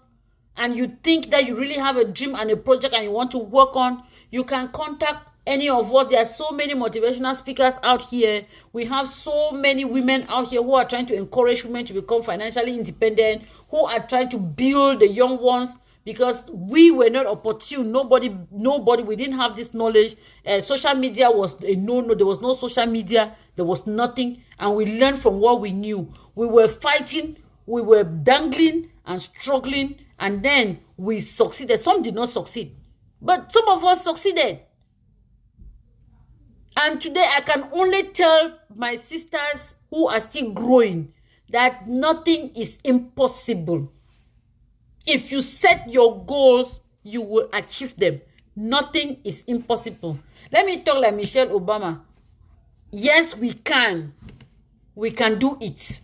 and you think that you really have a dream and a project and you want to work on, you can contact any of us. There are so many motivational speakers out here. We have so many women out here who are trying to encourage women to become financially independent, who are trying to build the young ones, because we were not opportune. Nobody, we didn't have this knowledge. Social media was a no. There was no social media. There was nothing. And we learned from what we knew. We were fighting. We were dangling and struggling. And then we succeeded. Some did not succeed. But some of us succeeded. And today I can only tell my sisters who are still growing that nothing is impossible. If you set your goals, you will achieve them. Nothing is impossible. Let me talk like Michelle Obama. Yes, we can. We can do it.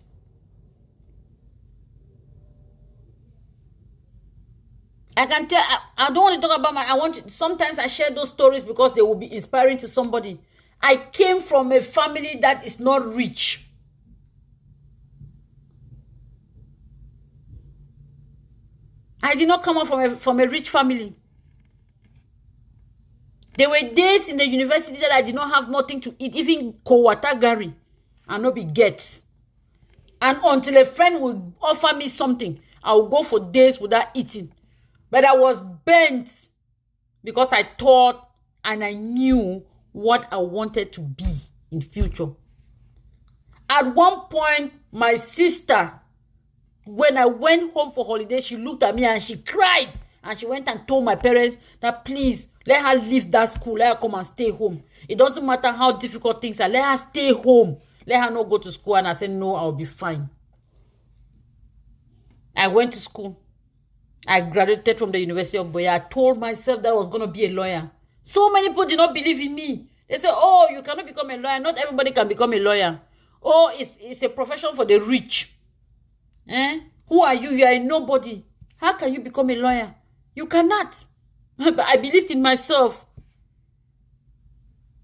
I can tell, I don't want to talk about sometimes I share those stories because they will be inspiring to somebody. I came from a family that is not rich. I did not come out from a rich family. There were days in the university that I did not have nothing to eat, even kowatagari, and not be get. And until a friend would offer me something, I would go for days without eating. But I was bent because I thought and I knew what I wanted to be in future. At one point, my sister, when I went home for holiday, she looked at me and she cried. And she went and told my parents that please, let her leave that school. Let her come and stay home. It doesn't matter how difficult things are. Let her stay home. Let her not go to school. And I said, no, I'll be fine. I went to school. I graduated from the University of Buea. I told myself that I was going to be a lawyer. So many people did not believe in me. They said, oh, you cannot become a lawyer. Not everybody can become a lawyer. Oh, it's a profession for the rich. Who are you? You are a nobody. How can you become a lawyer? You cannot. But I believed in myself.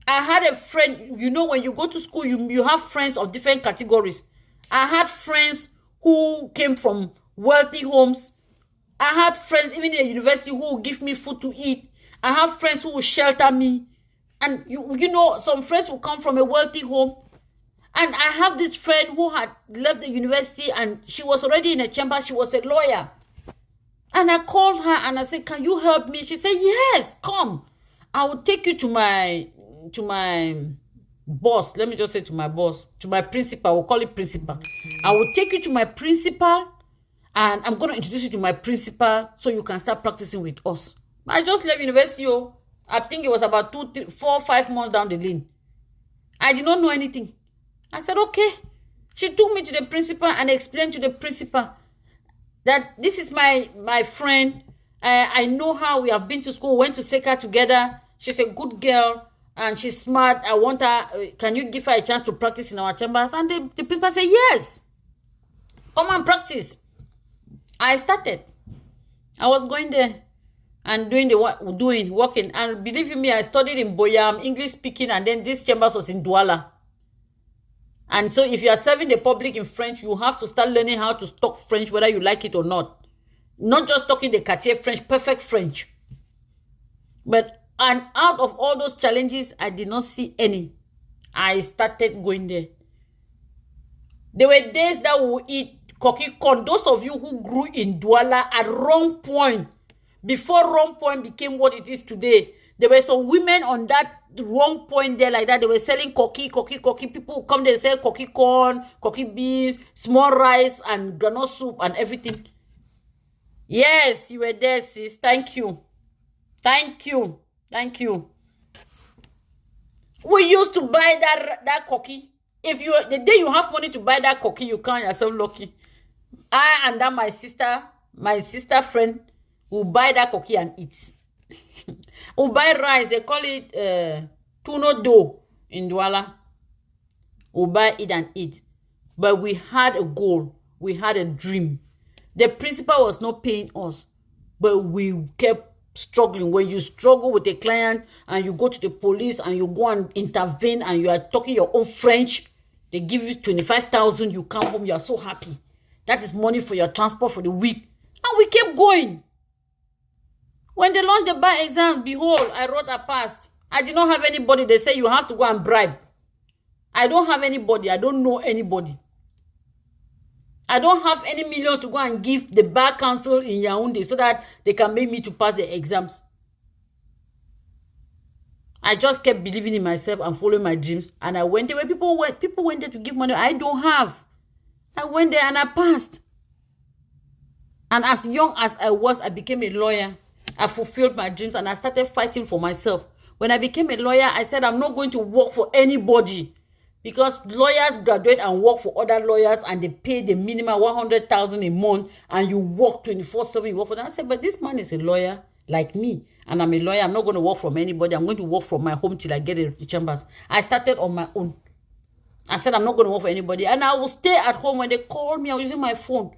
I had a friend, you know, when you go to school, you have friends of different categories. I had friends who came from wealthy homes. I had friends, even in the university, who would give me food to eat. I have friends who will shelter me. And, you know, some friends will come from a wealthy home. And I have this friend who had left the university and she was already in a chamber. She was a lawyer. And I called her and I said, can you help me? She said, yes, come. I will take you to my boss. Let me just say to my boss, to my principal. We'll call it principal. I will take you to my principal and I'm going to introduce you to my principal so you can start practicing with us. I just left university. I think it was about 2, 3, 4, 5 months down the lane. I did not know anything. I said, okay. She took me to the principal and explained to the principal that this is my friend. I know her. We have been to school, went to Seka together. She's a good girl and she's smart. I want her. Can you give her a chance to practice in our chambers? And the principal said, yes. Come and practice. I started. I was going there and working. And believe me, I studied in Boyam, English speaking, and then this chambers was in Douala. And so if you are serving the public in French, you have to start learning how to talk French, whether you like it or not. Not just talking the Cartier French, perfect French. And out of all those challenges, I did not see any. I started going there. There were days that we would eat cocky corn. Those of you who grew in Douala at Wrong Point, before Wrong Point became what it is today, there were some women on that Wrong Point there like that. They were selling cocky. People would come there and sell cocky corn, cocky beans, small rice, and granola soup and everything. Yes, you were there, sis. Thank you. We used to buy that cocky. The day you have money to buy that cocky, you count yourself lucky. I and that my sister friend will buy that cocky and eat. We'll buy rice. They call it tuno dough in Douala. We'll buy it and eat. But we had a goal. We had a dream. The principal was not paying us, but we kept struggling. When you struggle with a client and you go to the police and you go and intervene and you are talking your own French, they give you 25,000, you come home, you are so happy. That is money for your transport for the week. And we kept going. When they launched the bar exam, behold, I wrote a past. I did not have anybody. They say you have to go and bribe. I don't have anybody. I don't know anybody. I don't have any millions to go and give the bar council in Yaoundé so that they can make me to pass the exams. I just kept believing in myself and following my dreams. And I went there where people went there to give money. I don't have. I went there and I passed. And as young as I was, I became a lawyer. I fulfilled my dreams and I started fighting for myself. When I became a lawyer, I said I'm not going to work for anybody. Because lawyers graduate and work for other lawyers and they pay the minimum 100,000 a month and you work 24/7, you work for them. I said, but this man is a lawyer like me and I'm a lawyer. I'm not going to work from anybody. I'm going to work from my home till I get the chambers. I started on my own. I said, I'm not going to work for anybody. And I will stay at home. When they call me, I was using my phone.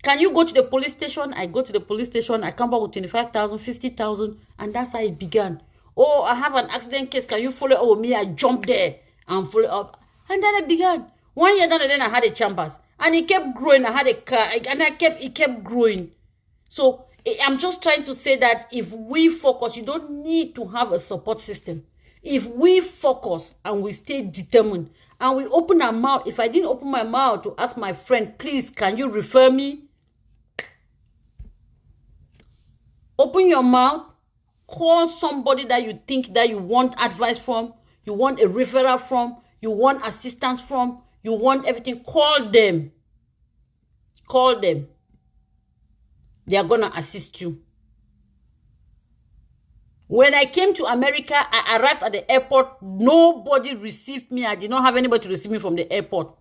Can you go to the police station? I go to the police station. I come back with 25,000, 50,000. And that's how it began. Oh, I have an accident case. Can you follow up with me? I jumped there and follow up. And then I began. 1 year down, and then I had a chambers. And it kept growing. I had a car. And it kept growing. So I'm just trying to say that if we focus, you don't need to have a support system. If we focus and we stay determined and we open our mouth, if I didn't open my mouth to ask my friend, please, can you refer me? Open your mouth. Call somebody that you think that you want advice from, you want a referral from, you want assistance from, you want everything. Call them. Call them. They are going to assist you. When I came to America, I arrived at the airport. Nobody received me. I did not have anybody to receive me from the airport.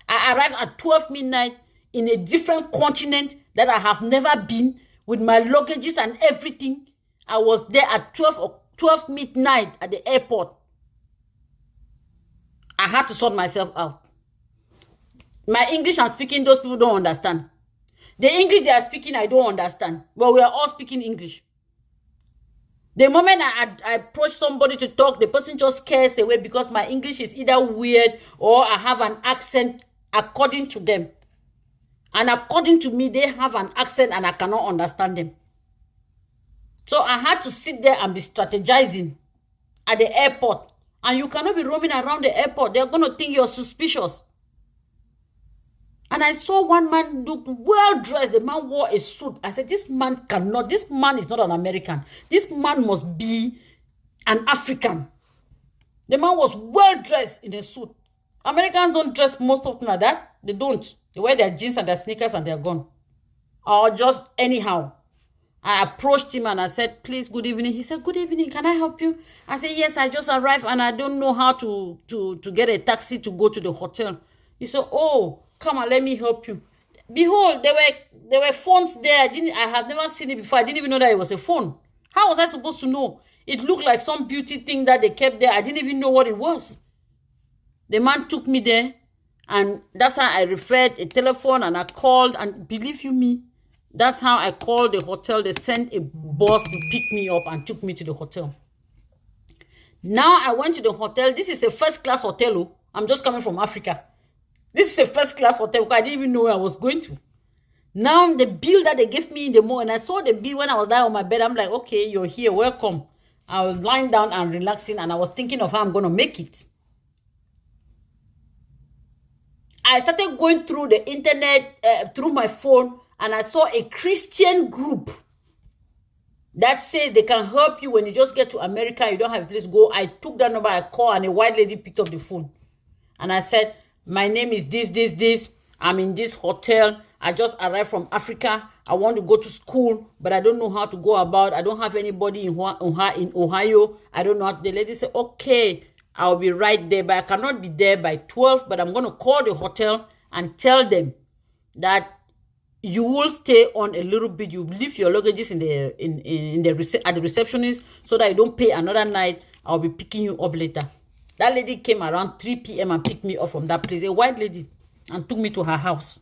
I arrived at 12 midnight in a different continent that I have never been, with my luggages and everything. I was there at 12 midnight at the airport. I had to sort myself out. My English I'm speaking, those people don't understand. The English they are speaking, I don't understand. But we are all speaking English. The moment I approach somebody to talk, the person just scares away because my English is either weird or I have an accent according to them. And according to me, they have an accent and I cannot understand them. So I had to sit there and be strategizing at the airport. And you cannot be roaming around the airport. They're going to think you're suspicious. And I saw one man look well dressed. The man wore a suit. I said, this man is not an American. This man must be an African. The man was well dressed in a suit. Americans don't dress most often like that. They don't. They wear their jeans and their sneakers and they're gone. Or just anyhow. I approached him and I said, please, good evening. He said, good evening. Can I help you? I said, yes, I just arrived and I don't know how to get a taxi to go to the hotel. He said, oh, come on, let me help you. Behold, there were phones there. I have never seen it before. I didn't even know that it was a phone. How was I supposed to know? It looked like some beauty thing that they kept there. I didn't even know what it was. The man took me there and that's how I referred a telephone and I called, and believe you me, that's how I called the hotel. They sent a bus to pick me up and took me to the hotel. Now I went to the hotel. This is a first-class hotel. I'm just coming from Africa. This is a first-class hotel because I didn't even know where I was going to. Now the bill that they gave me in the morning, I saw the bill when I was lying on my bed. I'm like, okay, you're here, welcome. I was lying down and relaxing and I was thinking of how I'm going to make it. I started going through the internet, through my phone, and I saw a Christian group that says they can help you when you just get to America, you don't have a place to go. I took that number, I called, and a white lady picked up the phone. And I said, my name is this. I'm in this hotel. I just arrived from Africa. I want to go to school, but I don't know how to go about. I don't have anybody in Ohio. I don't know how to. The lady said, okay, I'll be right there, but I cannot be there by 12, but I'm going to call the hotel and tell them that you will stay on a little bit. You leave your luggages at the receptionist so that you don't pay another night. I'll be picking you up later. That lady came around 3 p.m. and picked me up from that place. A white lady. and took me to her house.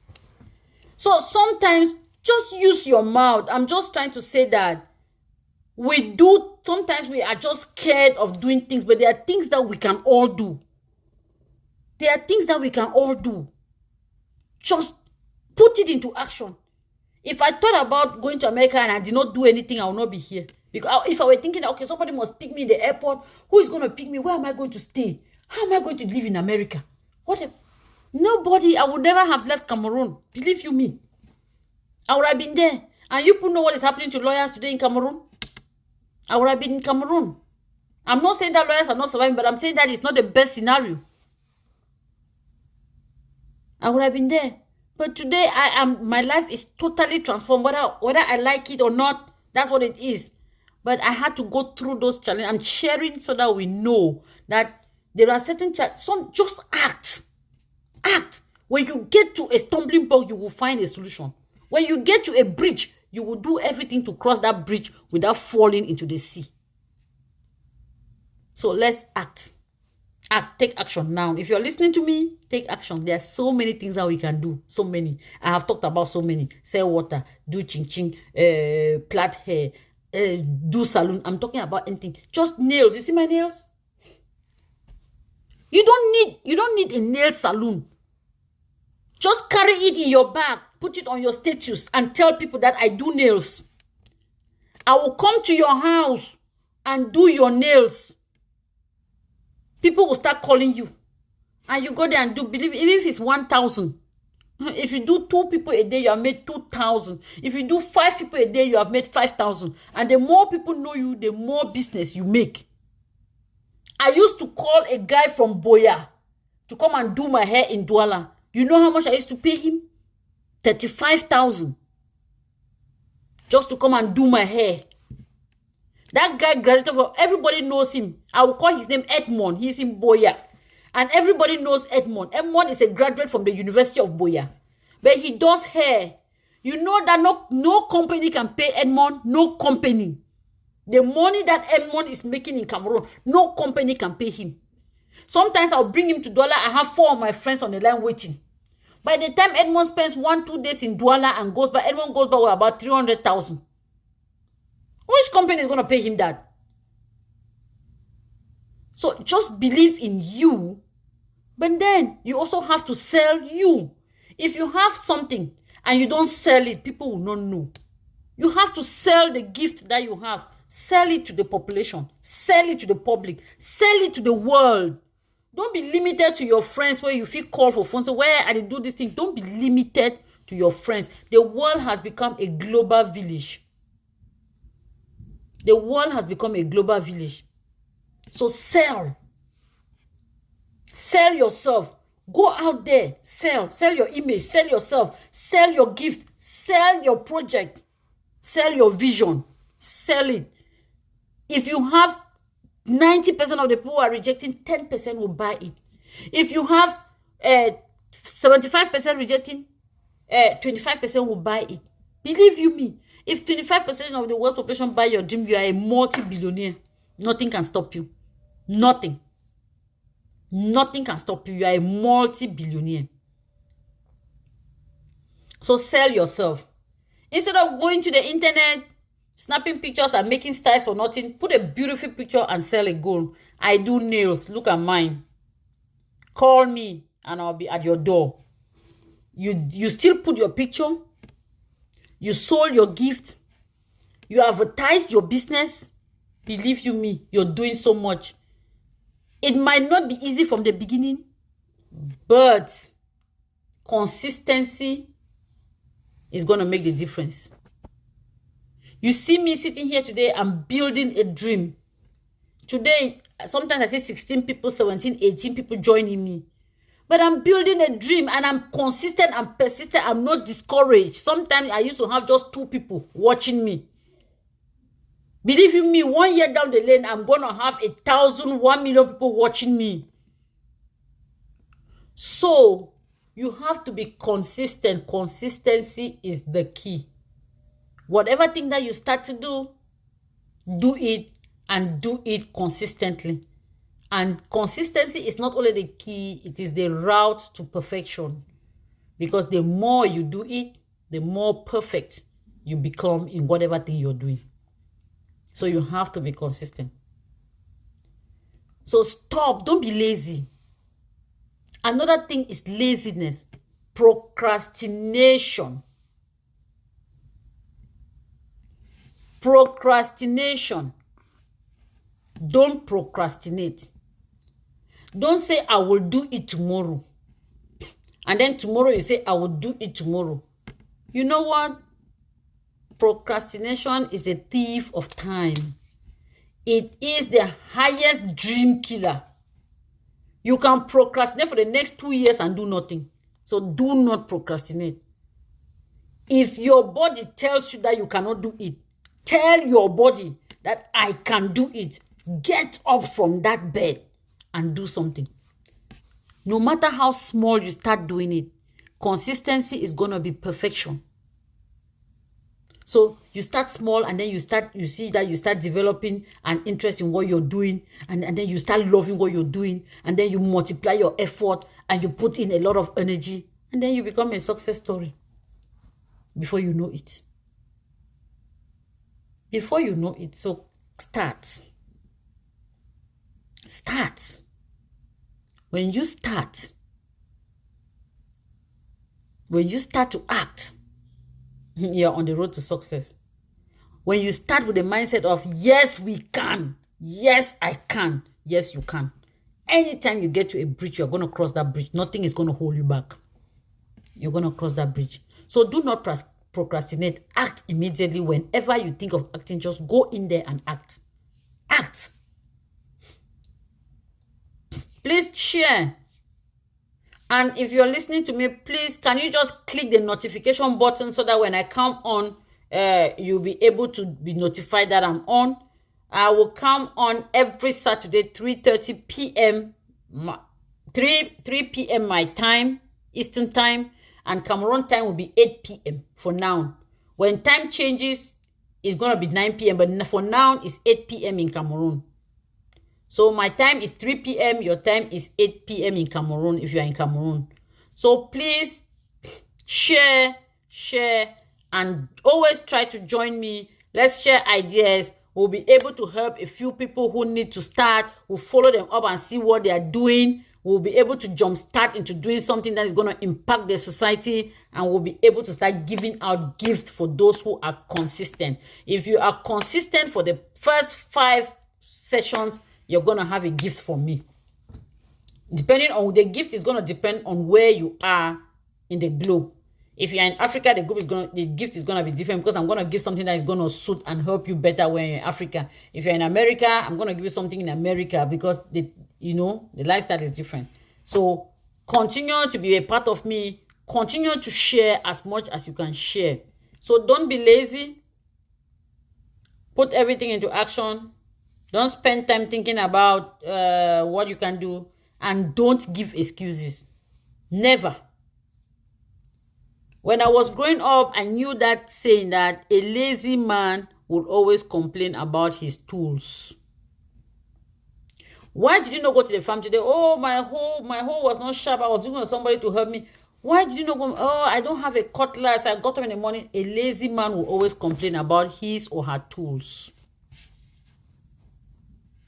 So sometimes just use your mouth. I'm just trying to say that sometimes we are just scared of doing things, but there are things that we can all do. There are things that we can all do. Just put it into action. If I thought about going to America and I did not do anything, I will not be here. Because if I were thinking, okay, somebody must pick me in the airport, who is going to pick me? Where am I going to stay? How am I going to live in America? Nobody. I would never have left Cameroon. Believe you me. I would have been there. And you people know what is happening to lawyers today in Cameroon? I would have been in Cameroon. I'm not saying that lawyers are not surviving, but I'm saying that it's not the best scenario. I would have been there. But today, my life is totally transformed. Whether I like it or not, that's what it is. But I had to go through those challenges. I'm sharing so that we know that there are certain challenges. Just act. Act. When you get to a stumbling block, you will find a solution. When you get to a bridge, you will do everything to cross that bridge without falling into the sea. So let's act. Act. Take action now. If you're listening to me, take action. There are so many things that we can do. So many. I have talked about so many. Sell water, do ching-ching, plait hair, do salon. I'm talking about anything. Just nails. You see my nails? You don't need a nail salon. Just carry it in your bag. Put it on your status and tell people that I do nails. I will come to your house and do your nails. People will start calling you. And you go there and do, believe, even if it's 1,000. If you do 2 people a day, you have made 2,000. If you do 5 people a day, you have made 5,000. And the more people know you, the more business you make. I used to call a guy from Boya to come and do my hair in Douala. You know how much I used to pay him? 35,000. Just to come and do my hair. That guy graduated from, everybody knows him. I will call his name Edmond. He's in Boya. And everybody knows Edmond. Edmond is a graduate from the University of Boya. But he does hair. You know that no company can pay Edmond. No company. The money that Edmond is making in Cameroon, no company can pay him. Sometimes I'll bring him to Douala. I have 4 of my friends on the line waiting. By the time Edmond spends 1-2 days in Douala and goes back, Edmond goes back with about 300,000. Which company is going to pay him that? So just believe in you, but then you also have to sell you. If you have something and you don't sell it, people will not know. You have to sell the gift that you have. Sell it to the population. Sell it to the public. Sell it to the world. Don't be limited to your friends where you feel called for phone. So where I do this thing, don't be limited to your friends. The world has become a global village. The world has become a global village. So sell. Sell yourself. Go out there. Sell. Sell your image. Sell yourself. Sell your gift. Sell your project. Sell your vision. Sell it. If you have 90% of the people who are rejecting, 10% will buy it. If you have 75% rejecting, 25% will buy it. Believe you me, if 25% of the world's population buy your dream, you are a multi-billionaire. Nothing can stop you. Nothing. Nothing can stop you. You are a multi-billionaire. So sell yourself. Instead of going to the internet, snapping pictures and making styles for nothing, put a beautiful picture and sell a gold. I do nails. Look at mine. Call me and I'll be at your door. You still put your picture. You sold your gift. You advertise your business. Believe you me, you're doing so much. It might not be easy from the beginning, but consistency is going to make the difference. You see me sitting here today, I'm building a dream. Today, sometimes I see 16 people, 17, 18 people joining me. But I'm building a dream and I'm consistent and persistent. I'm not discouraged. Sometimes I used to have just 2 people watching me. Believe you me, 1 year down the lane, I'm going to have 1,000, 1 million people watching me. So, you have to be consistent. Consistency is the key. Whatever thing that you start to do it and do it consistently. And consistency is not only the key, it is the route to perfection. Because the more you do it, the more perfect you become in whatever thing you're doing. So you have to be consistent. So stop. Don't be lazy. Another thing is laziness. Procrastination. Procrastination. Don't procrastinate. Don't say, I will do it tomorrow. And then tomorrow you say, I will do it tomorrow. You know what? Procrastination is a thief of time. It is the highest dream killer. You can procrastinate for the next 2 years and do nothing. So do not procrastinate. If your body tells you that you cannot do it, tell your body that I can do it. Get up from that bed and do something. No matter how small you start doing it, consistency is going to be perfection. So you start small, and then you see that you start developing an interest in what you're doing, and then you start loving what you're doing, and then you multiply your effort and you put in a lot of energy, and then you become a success story before you know it. Before you know it. So start. Start. When you start to act, you're on the road to success. When you start with the mindset of, yes, we can. Yes, I can. Yes, you can. Anytime you get to a bridge, you're going to cross that bridge. Nothing is going to hold you back. You're going to cross that bridge. So do not procrastinate. Act immediately. Whenever you think of acting, just go in there and act. Act. Please share. And if you're listening to me, please, can you just click the notification button so that when I come on, you'll be able to be notified that I'm on. I will come on every Saturday, 3:30 p.m. 3 p.m. my time, Eastern time, and Cameroon time will be 8 p.m. for now. When time changes, it's going to be 9 p.m., but for now, it's 8 p.m. in Cameroon. So my time is 3 p.m. Your time is 8 p.m. in Cameroon if you are in Cameroon. So please share, and always try to join me. Let's share ideas. We'll be able to help a few people who need to start. We'll follow them up and see what they are doing. We'll be able to jumpstart into doing something that is going to impact the society, and we'll be able to start giving out gifts for those who are consistent. If you are consistent for the first 5 sessions, you're going to have a gift from me. Depending on the gift is going to depend on where you are in the globe. If you're in Africa, the gift is going to be different, because I'm going to give something that is going to suit and help you better when you're in Africa. If you're in America, I'm going to give you something in America, because the lifestyle is different. So continue to be a part of me. Continue to share as much as you can share. So don't be lazy. Put everything into action. Don't spend time thinking about what you can do, and don't give excuses. Never. When I was growing up, I knew that saying that a lazy man would always complain about his tools. Why did you not go to the farm today? Oh, my hoe was not sharp. I was looking for somebody to help me. Why did you not go? Oh, I don't have a cutlass. I got up in the morning. A lazy man will always complain about his or her tools.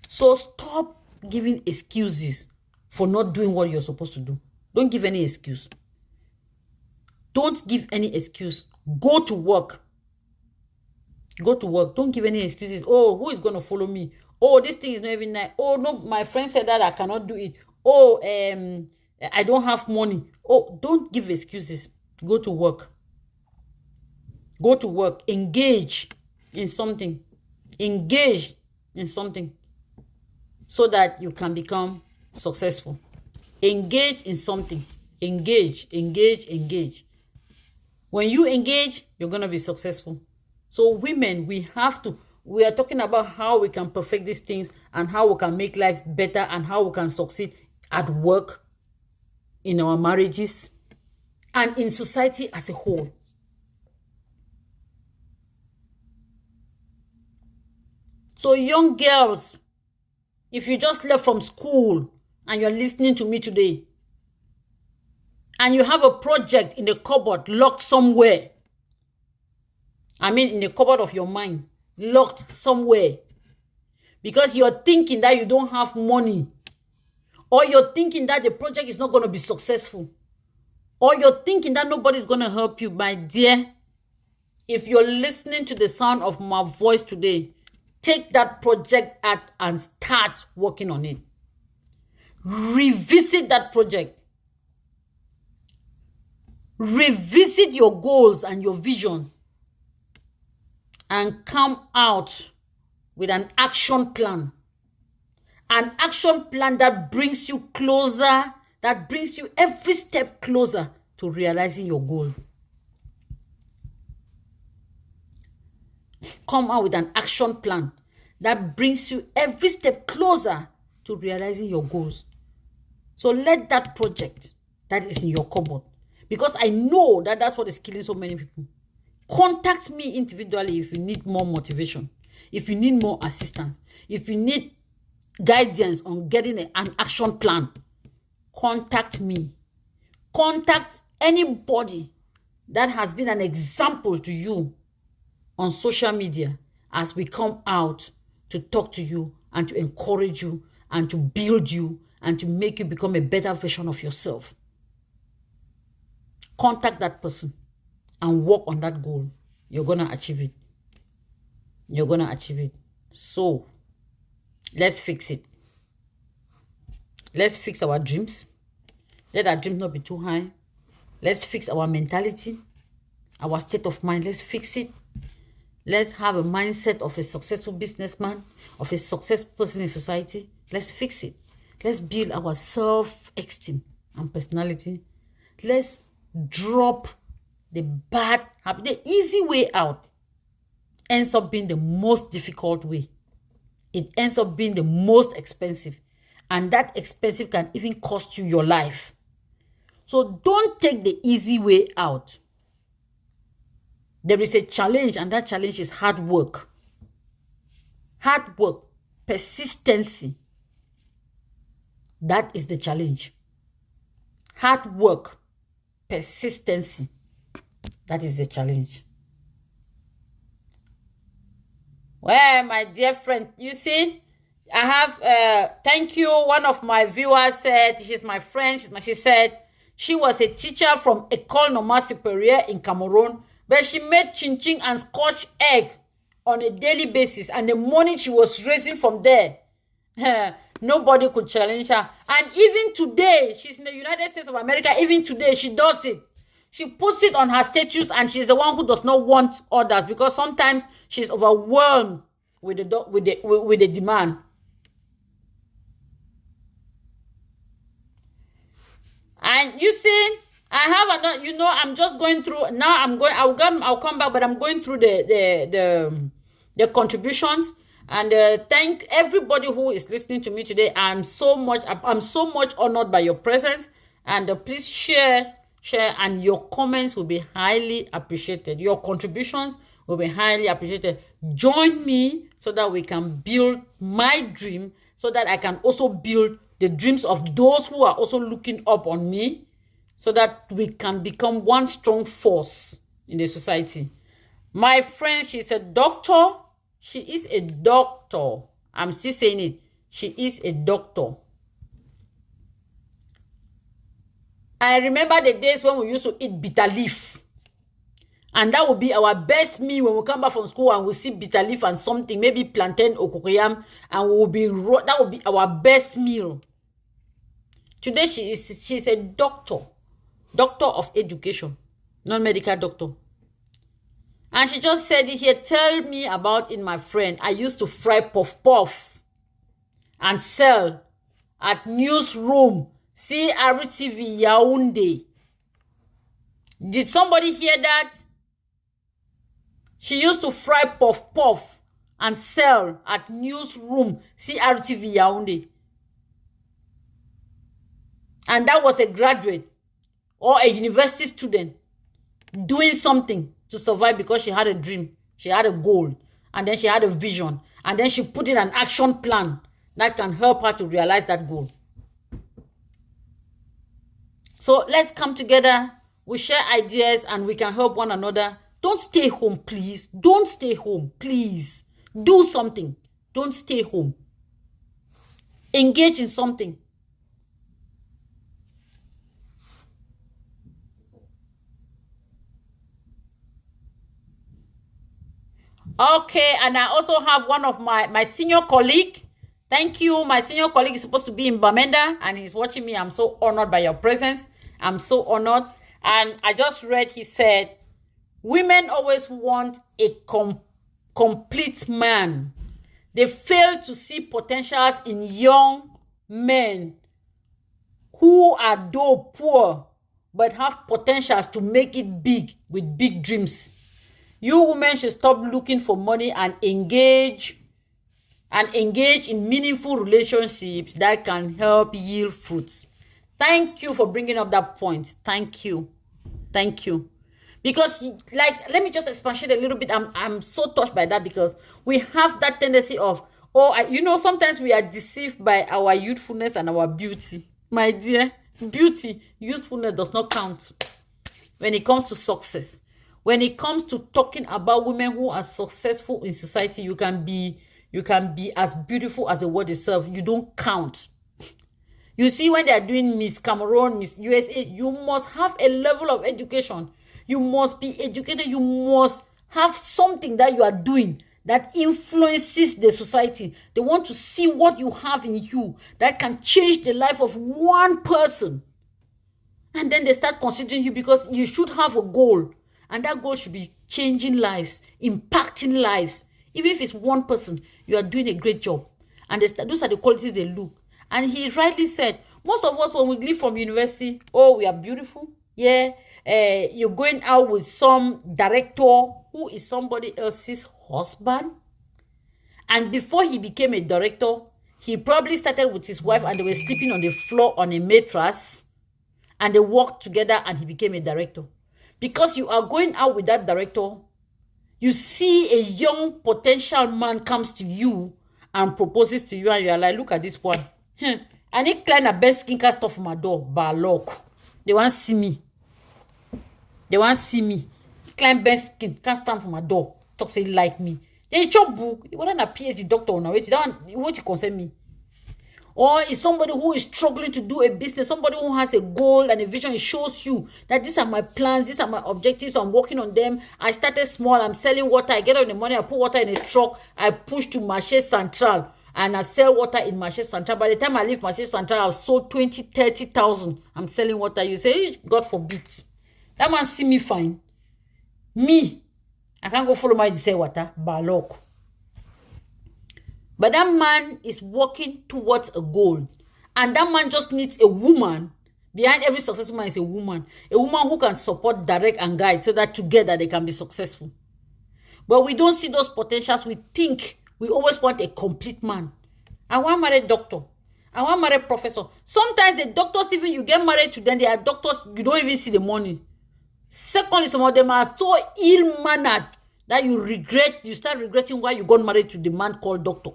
So stop giving excuses for not doing what you're supposed to do. Don't give any excuse. Don't give any excuse. Go to work. Go to work. Don't give any excuses. Oh, who is going to follow me? Oh, this thing is not even nice. Oh, no, my friend said that I cannot do it. Oh, I don't have money. Oh, don't give excuses. Go to work. Go to work. Engage in something. Engage in something, so that you can become successful. Engage in something. Engage. When you engage, you're going to be successful. So women, we are talking about how we can perfect these things, and how we can make life better, and how we can succeed at work, in our marriages, and in society as a whole. So young girls, if you just left from school and you're listening to me today, and you have a project in the cupboard locked somewhere. I mean, in the cupboard of your mind, locked somewhere. Because you're thinking that you don't have money. Or you're thinking that the project is not going to be successful. Or you're thinking that nobody's going to help you. My dear, if you're listening to the sound of my voice today, take that project out and start working on it. Revisit that project. Revisit your goals and your visions. And come out with an action plan. An action plan that brings you closer, that brings you every step closer to realizing your goal. Come out with an action plan that brings you every step closer to realizing your goals. So let that project that is in your cupboard, because I know that that's what is killing so many people. Contact me individually if you need more motivation, if you need more assistance, if you need guidance on getting an action plan. Contact me. Contact anybody that has been an example to you on social media as we come out to talk to you and to encourage you and to build you and to make you become a better version of yourself. Contact that person and work on that goal. You're going to achieve it. You're going to achieve it. So, let's fix it. Let's fix our dreams. Let our dreams not be too high. Let's fix our mentality, our state of mind. Let's fix it. Let's have a mindset of a successful businessman, of a successful person in society. Let's fix it. Let's build our self-esteem and personality. Let's drop the bad habit. The easy way out ends up being the most difficult way. It ends up being the most expensive. And that expensive can even cost you your life. So don't take the easy way out. There is a challenge, and that challenge is hard work. Hard work, persistency. That is the challenge. Hard work, persistency. That is the challenge. Well, my dear friend, you see, I have, thank you. One of my viewers said, she's my friend, she said, she was a teacher from École Normale Supérieure in Cameroon, but she made chin-chin and scotch egg on a daily basis. And the money she was raising from there, nobody could challenge her. And even today, she's in the United States of America, even today, she does it. She puts it on her status, and she's the one who does not want others, because sometimes she's overwhelmed with the demand. And you see, I have another, I'm just going through, now I'll come back, but I'm going through the contributions. And thank everybody who is listening to me today. I'm so much honored by your presence. And please share, and your comments will be highly appreciated. Your contributions will be highly appreciated. Join me so that we can build my dream, so that I can also build the dreams of those who are also looking up on me, so that we can become one strong force in the society. My friend, she's a doctor. She is a doctor. I'm still saying it. She is a doctor. I remember the days when we used to eat bitter leaf. And that would be our best meal when we come back from school and we see bitter leaf and something, maybe plantain or cocoyam, and that would be our best meal. Today she's a doctor of education, non-medical doctor. And she just said it here, tell me about it, my friend. I used to fry puff and sell at newsroom, CRTV Yaoundé. Did somebody hear that? She used to fry puff and sell at newsroom, CRTV Yaoundé. And that was a graduate or a university student doing something to survive, because she had a dream, she had a goal, and then she had a vision, and then she put in an action plan that can help her to realize that goal. So let's come together, we share ideas, and we can help one another. Don't stay home, please. Don't stay home, please. Do something. Don't stay home. Engage in something. Okay, and I also have one of my senior colleague. Thank you. My senior colleague is supposed to be in Bamenda, and he's watching me. I'm so honored by your presence. I'm so honored. And I just read, he said, women always want a complete man. They fail to see potentials in young men who are though poor, but have potentials to make it big with big dreams. You women should stop looking for money and engage in meaningful relationships that can help yield fruits. Thank you for bringing up that point. Thank you. Thank you. Because, like, let me just expatiate a little bit. I'm so touched by that, because we have that tendency of, sometimes we are deceived by our youthfulness and our beauty. My dear, beauty, youthfulness does not count when it comes to success. When it comes to talking about women who are successful in society, you can be as beautiful as the world itself. You don't count. You see, when they are doing Miss Cameroon, Miss USA, you must have a level of education. You must be educated. You must have something that you are doing that influences the society. They want to see what you have in you that can change the life of one person. And then they start considering you, because you should have a goal. And that goal should be changing lives, impacting lives. Even if it's one person, you are doing a great job. And those are the qualities they look. And he rightly said, most of us, when we leave from university, we are beautiful. Yeah, you're going out with some director who is somebody else's husband. And before he became a director, he probably started with his wife, and they were sleeping on the floor on a mattress. And they worked together, and he became a director. Because you are going out with that director, you see a young potential man comes to you and proposes to you, and you are like, look at this one. I need climb a best skin cast off my door. Balok. They want to see me. They want to see me. Climb best skin, can't stand for my door. Talk say like me. Then you chop book. You want a PhD doctor or not? What you concern me? Or is somebody who is struggling to do a business, somebody who has a goal and a vision. It shows you that these are my plans, these are my objectives, I'm working on them. I started small, I'm selling water, I get on the money, I put water in a truck, I push to Marché Central, and I sell water in Marché Central. By the time I leave Marché Central, I've sold 20, 30,000. I'm selling water. You say, God forbid. That man see me fine. Me, I can't go follow my sell water. Balok. But that man is working towards a goal. And that man just needs a woman. Behind every successful man is a woman. A woman who can support, direct, and guide, so that together they can be successful. But we don't see those potentials. We think we always want a complete man. I want to marry a doctor. I want to marry a professor. Sometimes the doctors, even you get married to them, they are doctors, you don't even see the money. Secondly, some of them are so ill-mannered that you start regretting why you got married to the man called doctor.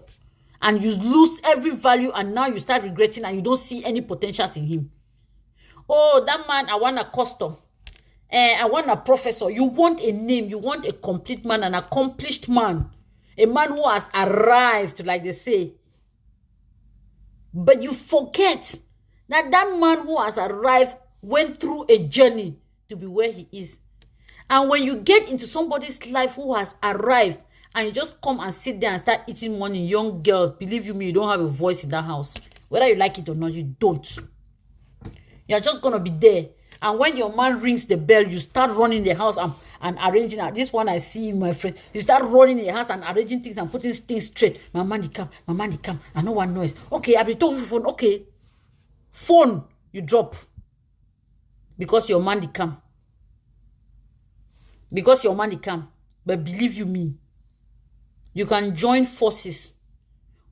And you lose every value, and now you start regretting, and you don't see any potentials in him. Oh, that man, I want a custom. I want a professor. You want a name. You want a complete man, an accomplished man. A man who has arrived, like they say. But you forget that that man who has arrived went through a journey to be where he is. And when you get into somebody's life who has arrived, and you just come and sit there and start eating money, young girls, believe you me, you don't have a voice in that house. Whether you like it or not, you don't. You're just going to be there. And when your man rings the bell, you start running the house and arranging. This one I see, my friend. You start running the house and arranging things and putting things straight. My money come. I know one noise. Okay, I've been talking for phone. Okay. Phone, you drop. Because your money come. Because your money come. But believe you me, you can join forces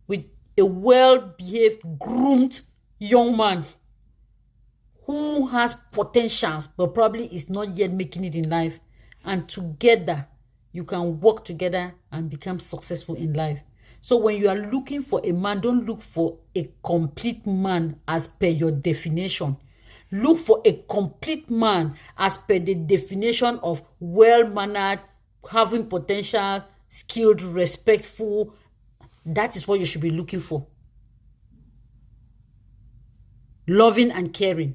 with a well-behaved, groomed young man who has potentials but probably is not yet making it in life. And together, you can work together and become successful in life. So when you are looking for a man, don't look for a complete man as per your definition. Look for a complete man as per the definition of well-mannered, having potentials, skilled, respectful. That is what you should be looking for. Loving and caring.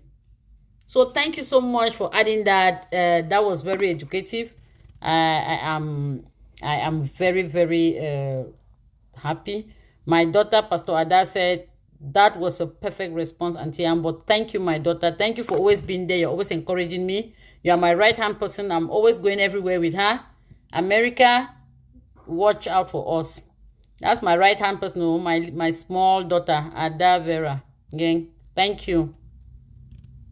So thank you so much for adding that. That was very educative. I am very, very happy. My daughter, Pastor Ada, said that was a perfect response, Auntie Amber. Thank you, my daughter. Thank you for always being there. You're always encouraging me. You are my right-hand person. I'm always going everywhere with her. America, watch out for us. That's my right-hand person, my small daughter, Ada Vera. Again, thank you.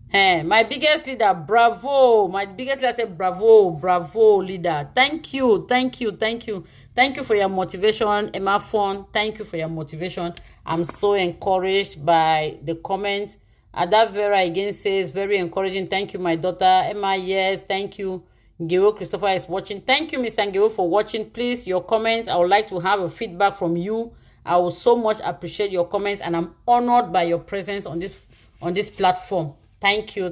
Hey, my biggest leader, bravo. My biggest leader said, bravo, leader. Thank you. Thank you for your motivation, Emma Fon. Thank you for your motivation. I'm so encouraged by the comments. Ada Vera again says, very encouraging. Thank you, my daughter. Emma, yes, thank you. Ngeo Christopher is watching. Thank you, Mr. Ngeo, for watching. Please, your comments. I would like to have a feedback from you. I will so much appreciate your comments, and I'm honored by your presence on this platform. Thank you.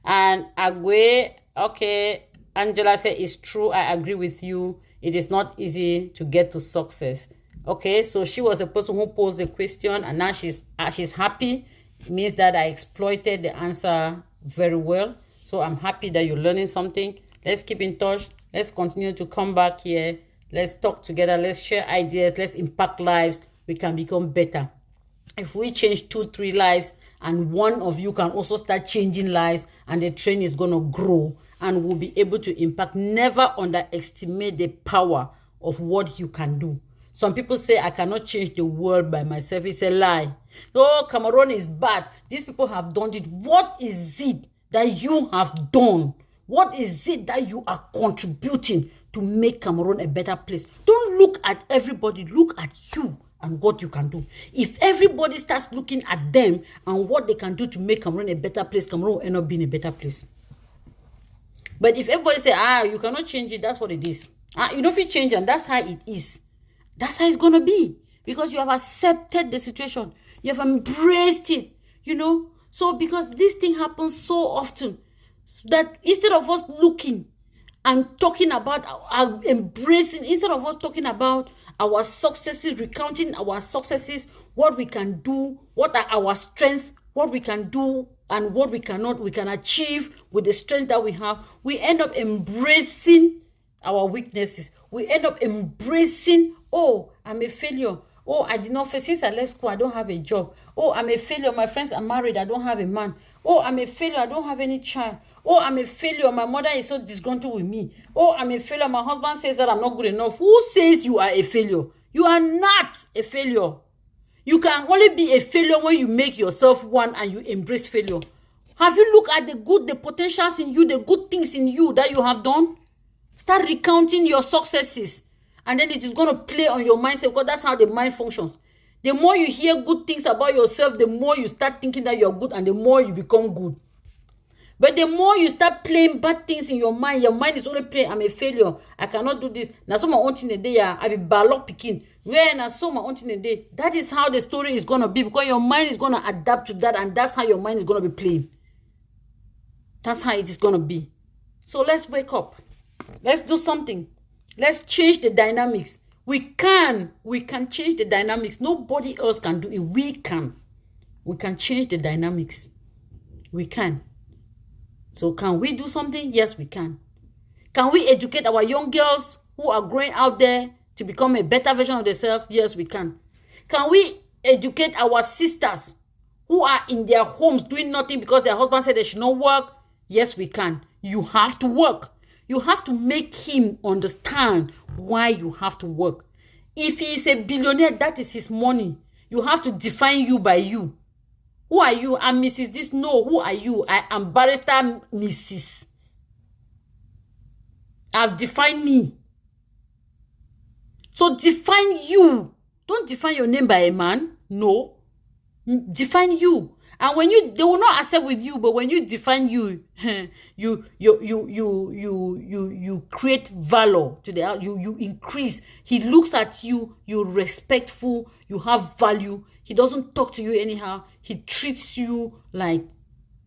And Agwe, okay, Angela said, it's true. I agree with you. It is not easy to get to success. Okay, so she was a person who posed the question, and now she's happy. It means that I exploited the answer very well. So I'm happy that you're learning something. Let's keep in touch. Let's continue to come back here. Let's talk together. Let's share ideas. Let's impact lives. We can become better. If we change 2-3 lives, and one of you can also start changing lives, and the train is going to grow, and we'll be able to impact. Never underestimate the power of what you can do. Some people say, I cannot change the world by myself. It's a lie. Oh, Cameroon is bad. These people have done it. What is it that you have done? What is it that you are contributing to make Cameroon a better place? Don't look at everybody. Look at you and what you can do. If everybody starts looking at them and what they can do to make Cameroon a better place, Cameroon will end up being a better place. But if everybody say, you cannot change it, that's what it is. You know if you change, and that's how it is. That's how it's going to be. Because you have accepted the situation. You have embraced it, So because this thing happens so often, that instead of us looking and talking about embracing, instead of us talking about our successes, recounting our successes, what we can do, what are our strengths, what we can do, and what we can achieve with the strength that we have, we end up embracing our weaknesses. We end up embracing, I'm a failure. I did not face, since I left school, I don't have a job. I'm a failure. My friends are married. I don't have a man. I'm a failure. I don't have any child. I'm a failure. My mother is so disgruntled with me. I'm a failure. My husband says that I'm not good enough. Who says you are a failure? You are not a failure. You can only be a failure when you make yourself one and you embrace failure. Have you looked at the potentials in you, the good things in you that you have done? Start recounting your successes. And then it is going to play on your mindset, because that's how the mind functions. The more you hear good things about yourself, the more you start thinking that you're good, and the more you become good. But the more you start playing bad things in your mind is only playing, I'm a failure. I cannot do this. Now, some are in the day, I be balok picking. Where now some are in the day. That is how the story is going to be, because your mind is going to adapt to that, and that's how your mind is going to be playing. That's how it is going to be. So let's wake up. Let's do something. Let's change the dynamics. We can change the dynamics. Nobody else can do it. We can change the dynamics. We can. So can we do something? Yes, we can. Can we educate our young girls who are growing out there to become a better version of themselves? Yes, we can. Can we educate our sisters who are in their homes doing nothing because their husband said they should not work? Yes, we can. You have to work. You have to make him understand why you have to work. If he is a billionaire, that is his money. You have to define you by you. Who are you? I'm Mrs. This. No, who are you? I am Barrister Mrs. I've defined me. So define you. Don't define your name by a man. No. Define you. And when they will not accept with you, but when you define you, you create valor to you increase. He looks at you, you're respectful, you have value. He doesn't talk to you anyhow. He treats you like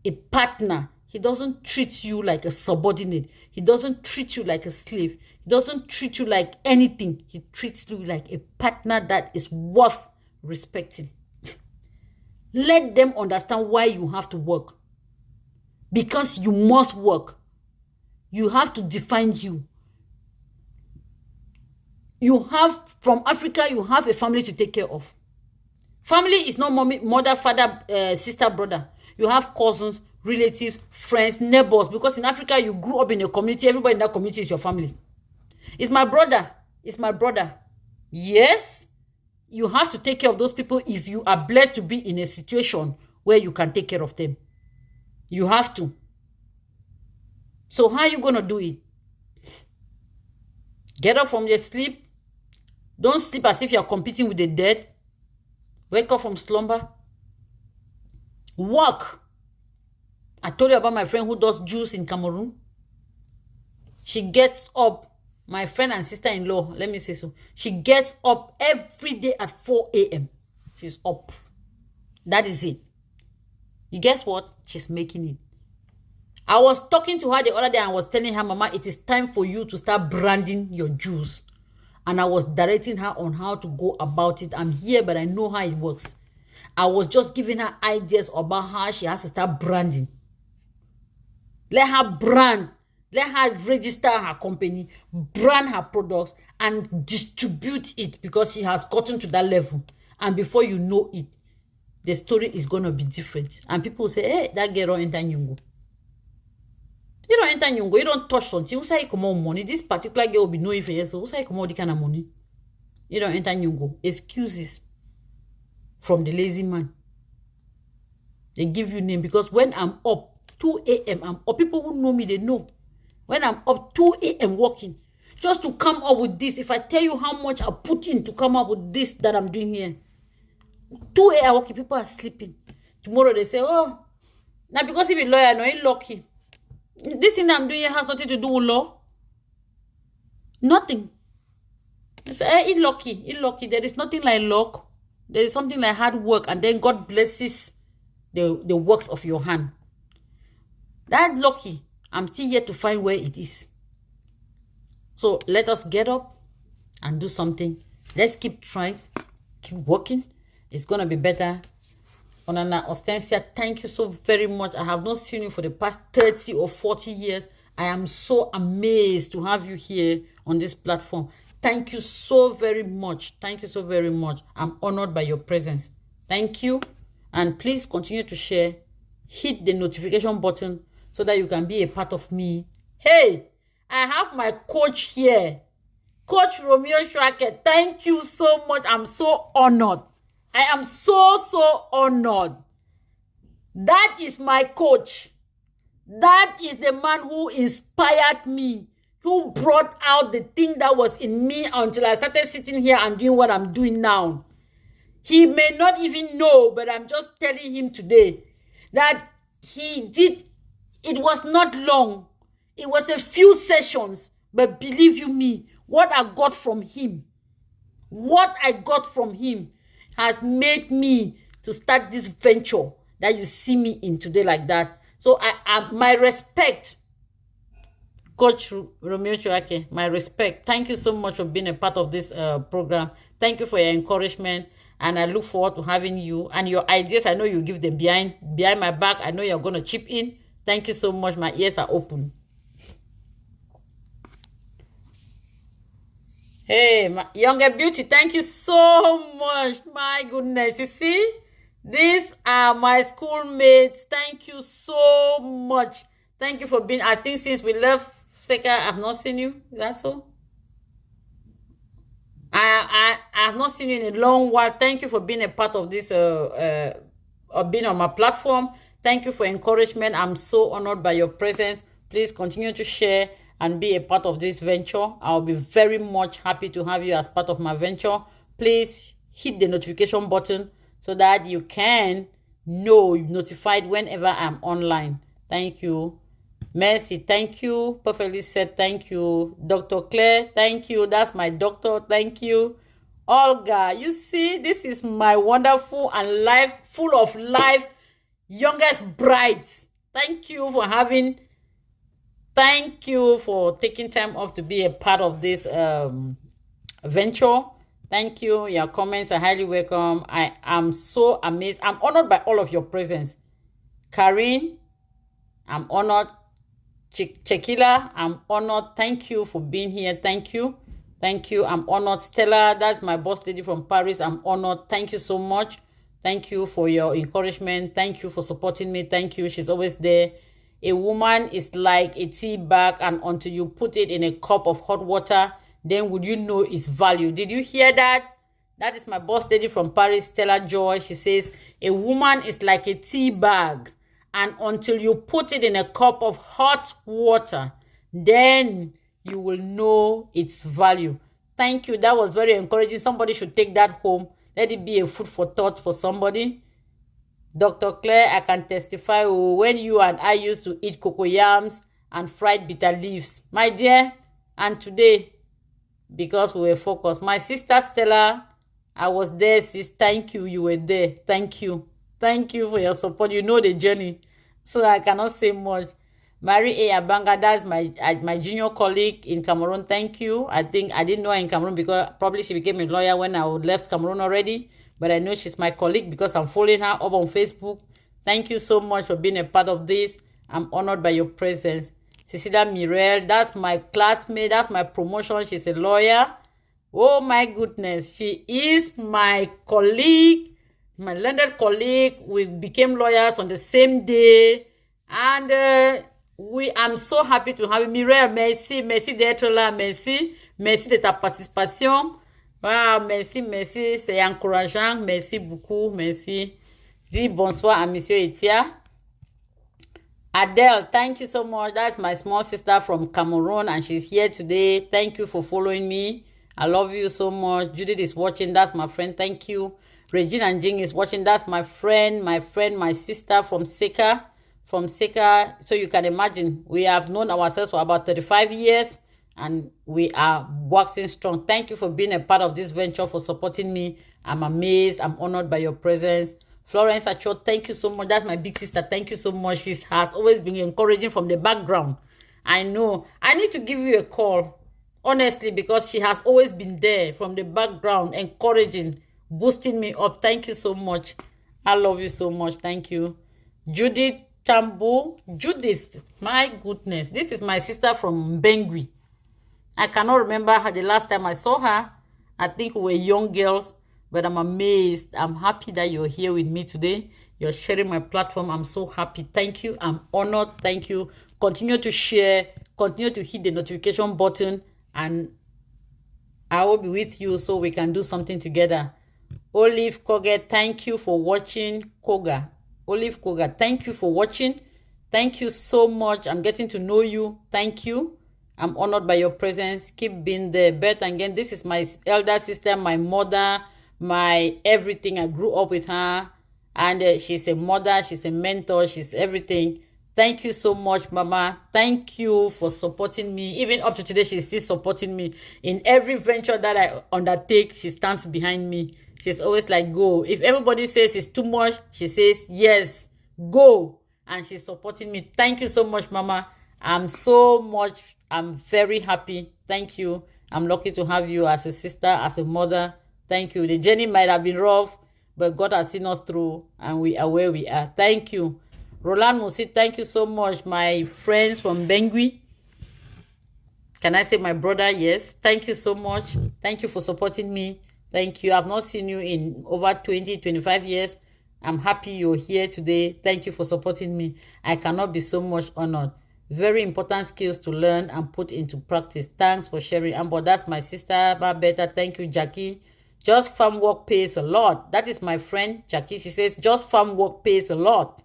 a partner, he doesn't treat you like a subordinate. He doesn't treat you like a slave. He doesn't treat you like anything. He treats you like a partner that is worth respecting. Let them understand why you have to work. Because you must work. You have to define you. You have, from Africa, you have a family to take care of. Family is not mommy, mother, father, sister, brother. You have cousins, relatives, friends, neighbors. Because in Africa, you grew up in a community. Everybody in that community is your family. It's my brother. It's my brother. Yes, you have to take care of those people if you are blessed to be in a situation where you can take care of them. You have to. So how are you going to do it? Get up from your sleep. Don't sleep as if you are competing with the dead. Wake up from slumber. Work. I told you about my friend who does juice in Cameroon. She gets up. My friend and sister-in-law, let me say so. She gets up every day at 4 a.m. She's up. That is it. You guess what? She's making it. I was talking to her the other day and I was telling her, Mama, it is time for you to start branding your juice. And I was directing her on how to go about it. I'm here, but I know how it works. I was just giving her ideas about how she has to start branding. Let her brand. Let her register her company, brand her products, and distribute it because she has gotten to that level. And before you know it, the story is going to be different. And people will say, hey, that girl don't enter Nyungu. You don't enter Nyungu. You don't touch something. Who say you come on money? This particular girl will be knowing for you. So who say you come on the kind of money? You don't enter Nyungu. Excuses from the lazy man. They give you name because when I'm up 2 a.m., I'm up. People who know me, they know. When I'm up 2 a.m. working, just to come up with this, if I tell you how much I put in to come up with this that I'm doing here, 2 a.m. working, people are sleeping. Tomorrow they say, oh, now because he be lawyer, no, he lucky. This thing that I'm doing here has nothing to do with law. Nothing. I say, hey, he lucky. There is nothing like luck. There is something like hard work, and then God blesses the works of your hand. That lucky. I'm still here to find where it is. So let us get up and do something. Let's keep trying, keep working. It's going to be better. Onana Ostensia, thank you so very much. I have not seen you for the past 30 or 40 years. I am so amazed to have you here on this platform. Thank you so very much. Thank you so very much. I'm honored by your presence. Thank you. And please continue to share. Hit the notification button so that you can be a part of me. Hey, I have my coach here. Coach Romeo Shuake, thank you so much. I'm so honored. I am so honored. That is my coach. That is the man who inspired me, who brought out the thing that was in me until I started sitting here and doing what I'm doing now. He may not even know, but I'm just telling him today that he did. It was not long. It was a few sessions. But believe you me, what I got from him has made me to start this venture that you see me in today like that. So my respect, Coach Romeo Shuake, my respect. Thank you so much for being a part of this program. Thank you for your encouragement. And I look forward to having you. And your ideas, I know you give them behind my back. I know you're going to chip in. Thank you so much. My ears are open. Hey, my younger beauty, thank you so much. My goodness, you see? These are my schoolmates. Thank you so much. Thank you for being, I think since we left Seka, I've not seen you. Is that so? I have not seen you in a long while. Thank you for being a part of this, being on my platform. Thank you for encouragement. I'm so honored by your presence. Please continue to share and be a part of this venture. I'll be very much happy to have you as part of my venture. Please hit the notification button so that you can know, notified whenever I'm online. Thank you. Mercy, thank you. Perfectly said, thank you. Dr. Claire, thank you. That's my doctor. Thank you. Olga, you see, this is my wonderful and full of life youngest brides. Thank you for having. Thank you for taking time off to be a part of this venture. Thank you. Your comments are highly welcome. I am so amazed. I'm honored by all of your presence. Karine, I'm honored. Chekila, I'm honored. Thank you for being here. Thank you. Thank you. I'm honored. Stella, that's my boss lady from Paris. I'm honored. Thank you so much. Thank you for your encouragement. Thank you for supporting me. Thank you. She's always there. A woman is like a tea bag, and until you put it in a cup of hot water, then would you know its value. Did you hear that? That is my boss lady from Paris, Stella Joy. She says, a woman is like a tea bag, and until you put it in a cup of hot water, then you will know its value. Thank you. That was very encouraging. Somebody should take that home. Let it be a food for thought for somebody. Dr. Claire, I can testify when you and I used to eat cocoyams and fried bitter leaves. My dear, and today, because we were focused. My sister Stella, I was there, sis. Thank you. You were there. Thank you. Thank you for your support. You know the journey, so I cannot say much. Mary A. Abanga, that's my junior colleague in Cameroon. Thank you. I think I didn't know her in Cameroon because probably she became a lawyer when I left Cameroon already. But I know she's my colleague because I'm following her up on Facebook. Thank you so much for being a part of this. I'm honored by your presence. Cecilia Mirel, that's my classmate. That's my promotion. She's a lawyer. Oh my goodness. She is my colleague, my learned colleague. We became lawyers on the same day. And I'm so happy to have you. Mirel, merci d'être là. Merci de ta participation. Wow, merci, c'est encourageant. Merci beaucoup, merci. Dis bonsoir à Monsieur Etia. Adele, thank you so much. That's my small sister from Cameroon, and she's here today. Thank you for following me. I love you so much. Judith is watching. That's my friend. Thank you. Regina Jing is watching. That's my friend, my sister from Seka. So you can imagine, we have known ourselves for about 35 years. And we are waxing strong. Thank you for being a part of this venture, for supporting me. I'm amazed. I'm honored by your presence. Florence Acho, thank you so much. That's my big sister. Thank you so much. She has always been encouraging from the background. I know. I need to give you a call, honestly, because she has always been there from the background, encouraging, boosting me up. Thank you so much. I love you so much. Thank you. Judith Tambu. Judith, my goodness. This is my sister from Bengui. I cannot remember her the last time I saw her. I think we were young girls, but I'm amazed. I'm happy that you're here with me today. You're sharing my platform. I'm so happy. Thank you. I'm honored. Thank you. Continue to share. Continue to hit the notification button, and I will be with you so we can do something together. Olive Koga, thank you for watching. Olive Koga, thank you for watching. Thank you so much. I'm getting to know you. Thank you. I'm honored by your presence. Keep being there. Beth, again, this is my elder sister, my mother, my everything. I grew up with her. And she's a mother. She's a mentor. She's everything. Thank you so much, Mama. Thank you for supporting me. Even up to today, she's still supporting me. In every venture that I undertake, she stands behind me. She's always like, go. If everybody says it's too much, she says, yes, go. And she's supporting me. Thank you so much, Mama. I'm very happy. Thank you. I'm lucky to have you as a sister, as a mother. Thank you. The journey might have been rough, but God has seen us through, and we are where we are. Thank you. Roland Musi, thank you so much. My friends from Bengui. Can I say my brother? Yes. Thank you so much. Thank you for supporting me. Thank you. I've not seen you in over 25 years. I'm happy you're here today. Thank you for supporting me. I cannot be so much honored. Very important skills to learn and put into practice. Thanks for sharing. Amber, that's my sister, Barbetta. Thank you, Jackie. Just farm work pays a lot. That is my friend, Jackie. She says, just farm work pays a lot.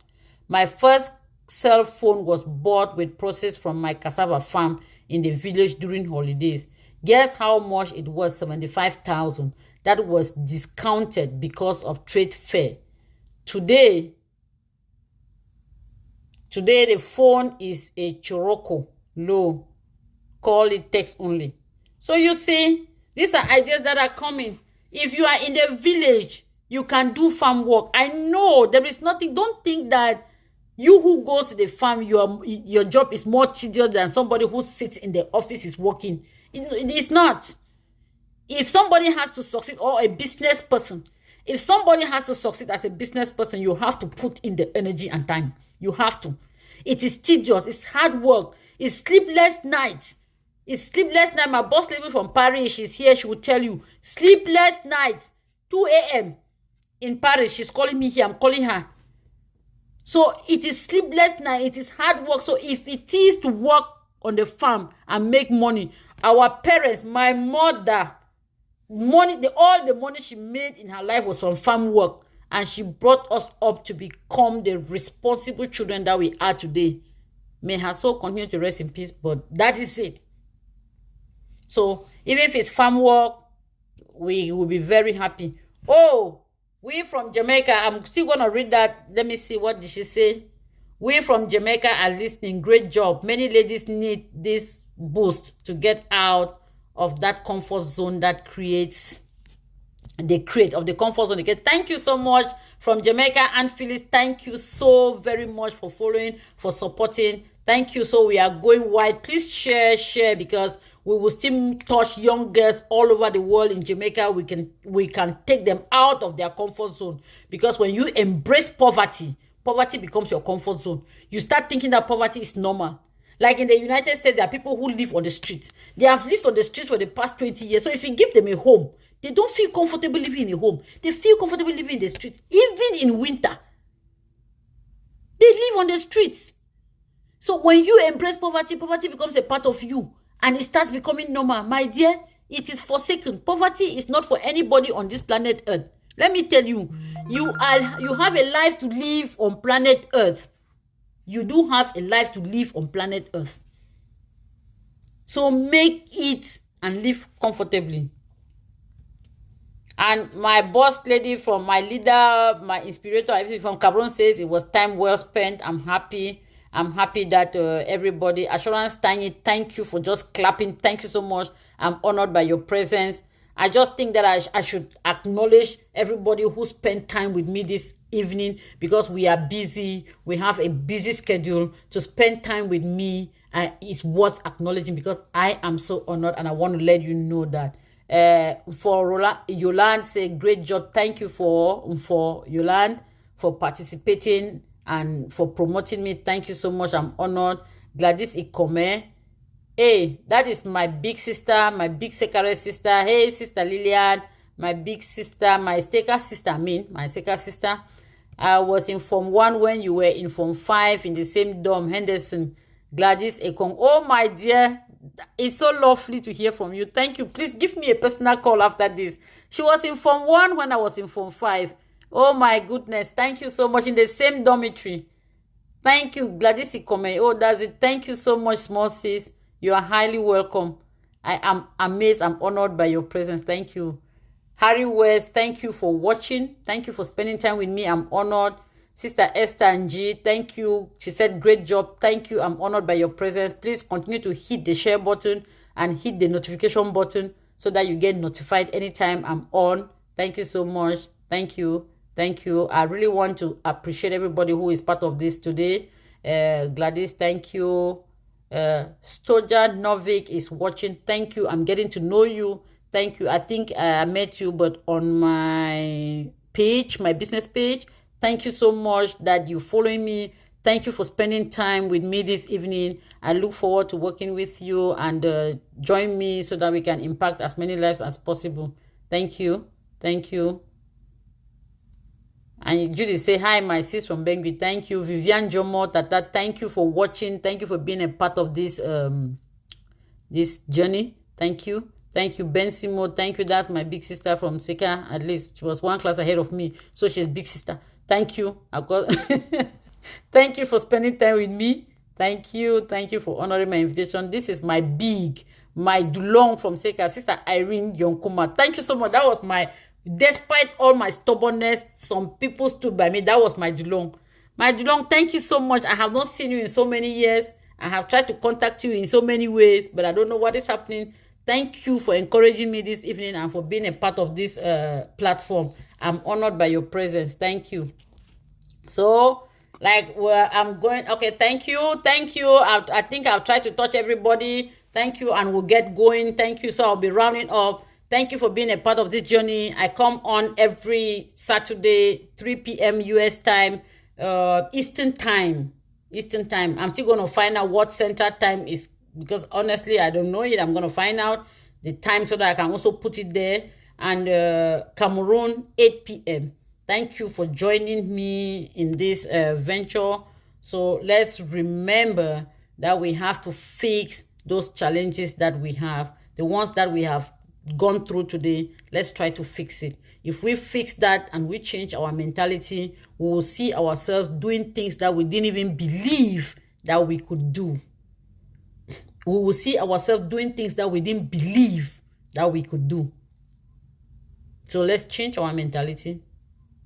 My first cell phone was bought with process from my cassava farm in the village during holidays. Guess how much it was? 75,000. That was discounted because of trade fair. Today, the phone is a Choroco low. Call it text only. So you see, these are ideas that are coming. If you are in the village, you can do farm work. I know there is nothing. Don't think that You who goes to the farm, your job is more tedious than somebody who sits in the office is working. It's not. If somebody has to succeed, or a business person, if somebody has to succeed as a business person, you have to put in the energy and time. You have to. It is tedious. It's hard work. It's sleepless nights. It's sleepless night. My boss living from Paris, she's here. She will tell you. Sleepless nights. 2 a.m. in Paris. She's calling me here. I'm calling her. So it is sleepless night. It is hard work. So if it is to work on the farm and make money, our parents, my mother, all the money she made in her life was from farm work, and she brought us up to become the responsible children that we are today. May her soul continue to rest in peace, but that is it. So even if it's farm work, we will be very happy. Oh, we from Jamaica, I'm still going to read that. Let me see, what did she say? We from Jamaica are listening. Great job. Many ladies need this boost to get out of that comfort zone that they create of the comfort zone. Thank you so much from Jamaica. And Phyllis, thank you so very much for following, for supporting. Thank you. So we are going wide. Please share, because we will still touch young girls all over the world. In Jamaica, we can take them out of their comfort zone, because when you embrace poverty becomes your comfort zone. You start thinking that poverty is normal. Like in the United States, there are people who live on the street. They have lived on the street for the past 20 years. So if you give them a home, they don't feel comfortable living in a home. They feel comfortable living in the street. Even in winter, they live on the streets. So when you embrace poverty becomes a part of you, and it starts becoming normal. My dear, it is forsaken. Poverty is not for anybody on this planet Earth. Let me tell you, you have a life to live on planet Earth. You do have a life to live on planet Earth. So make it and live comfortably. And my boss lady from my leader, my inspirator, everything from Cabron says it was time well spent. I'm happy. I'm happy that everybody, Assurance Tiny, thank you for just clapping. Thank you so much. I'm honored by your presence. I just think that I should acknowledge everybody who spent time with me this evening, because we are busy. We have a busy schedule. To spend time with me is worth acknowledging, because I am so honored, and I want to let you know that. For Yolande, say great job. Thank you for Yolande for participating and for promoting me. Thank you so much. I'm honored. Gladys Ikome. Hey, that is my big sister, my big Sekare sister. Hey, Sister Lillian, my big sister, my Steka sister, my Seka sister. I was in Form 1 when you were in Form 5 in the same dorm, Henderson. Gladys Ekong. Oh, my dear, it's so lovely to hear from you. Thank you. Please give me a personal call after this. She was in Form 1 when I was in Form 5. Oh, my goodness. Thank you so much. In the same dormitory. Thank you, Gladys Ikome. Oh, that's it. Thank you so much, small sis. You are highly welcome. I am amazed. I'm honored by your presence. Thank you. Harry West, thank you for watching. Thank you for spending time with me. I'm honored. Sister Esther Ng, thank you. She said, great job. Thank you. I'm honored by your presence. Please continue to hit the share button and hit the notification button so that you get notified anytime I'm on. Thank you so much. Thank you. Thank you. I really want to appreciate everybody who is part of this today. Gladys, thank you. Stoja Novik is watching. Thank you. I'm getting to know you. Thank you. I think I met you, but on my page, my business page. Thank you so much that you following me. Thank you for spending time with me this evening. I look forward to working with you, and join me so that we can impact as many lives as possible. Thank you. Thank you. And Judy say, hi, my sis from Bengui. Thank you. Vivian Jomo, Tata, thank you for watching. Thank you for being a part of this this journey. Thank you. Thank you. Ben Simo, thank you. That's my big sister from Seka. At least she was one class ahead of me, so she's big sister. Thank you. Thank you for spending time with me. Thank you. Thank you for honoring my invitation. This is my Dulong from Seka, Sister Irene Yonkuma. Thank you so much. That was despite all my stubbornness, some people stood by me. That was my Dulong. My Dulong, thank you so much. I have not seen you in so many years. I have tried to contact you in so many ways, but I don't know what is happening. Thank you for encouraging me this evening and for being a part of this platform. I'm honored by your presence. Thank you. So, Like, well, I'm going. Okay, thank you, thank you. I think I'll try to touch everybody. Thank you, and we'll get going. Thank you. So I'll be rounding up. Thank you for being a part of this journey. I come on every Saturday, 3 p.m. US time, Eastern time. Eastern time. I'm still going to find out what Central time is, because honestly, I don't know it. I'm going to find out the time so that I can also put it there. And Cameroon, 8 p.m. Thank you for joining me in this venture. So let's remember that we have to fix those challenges that we have, the ones that we have gone through today. Let's try to fix it. If we fix that and we change our mentality, we will see ourselves doing things that we didn't even believe that we could do. We will see ourselves doing things that we didn't believe that we could do. So let's change our mentality.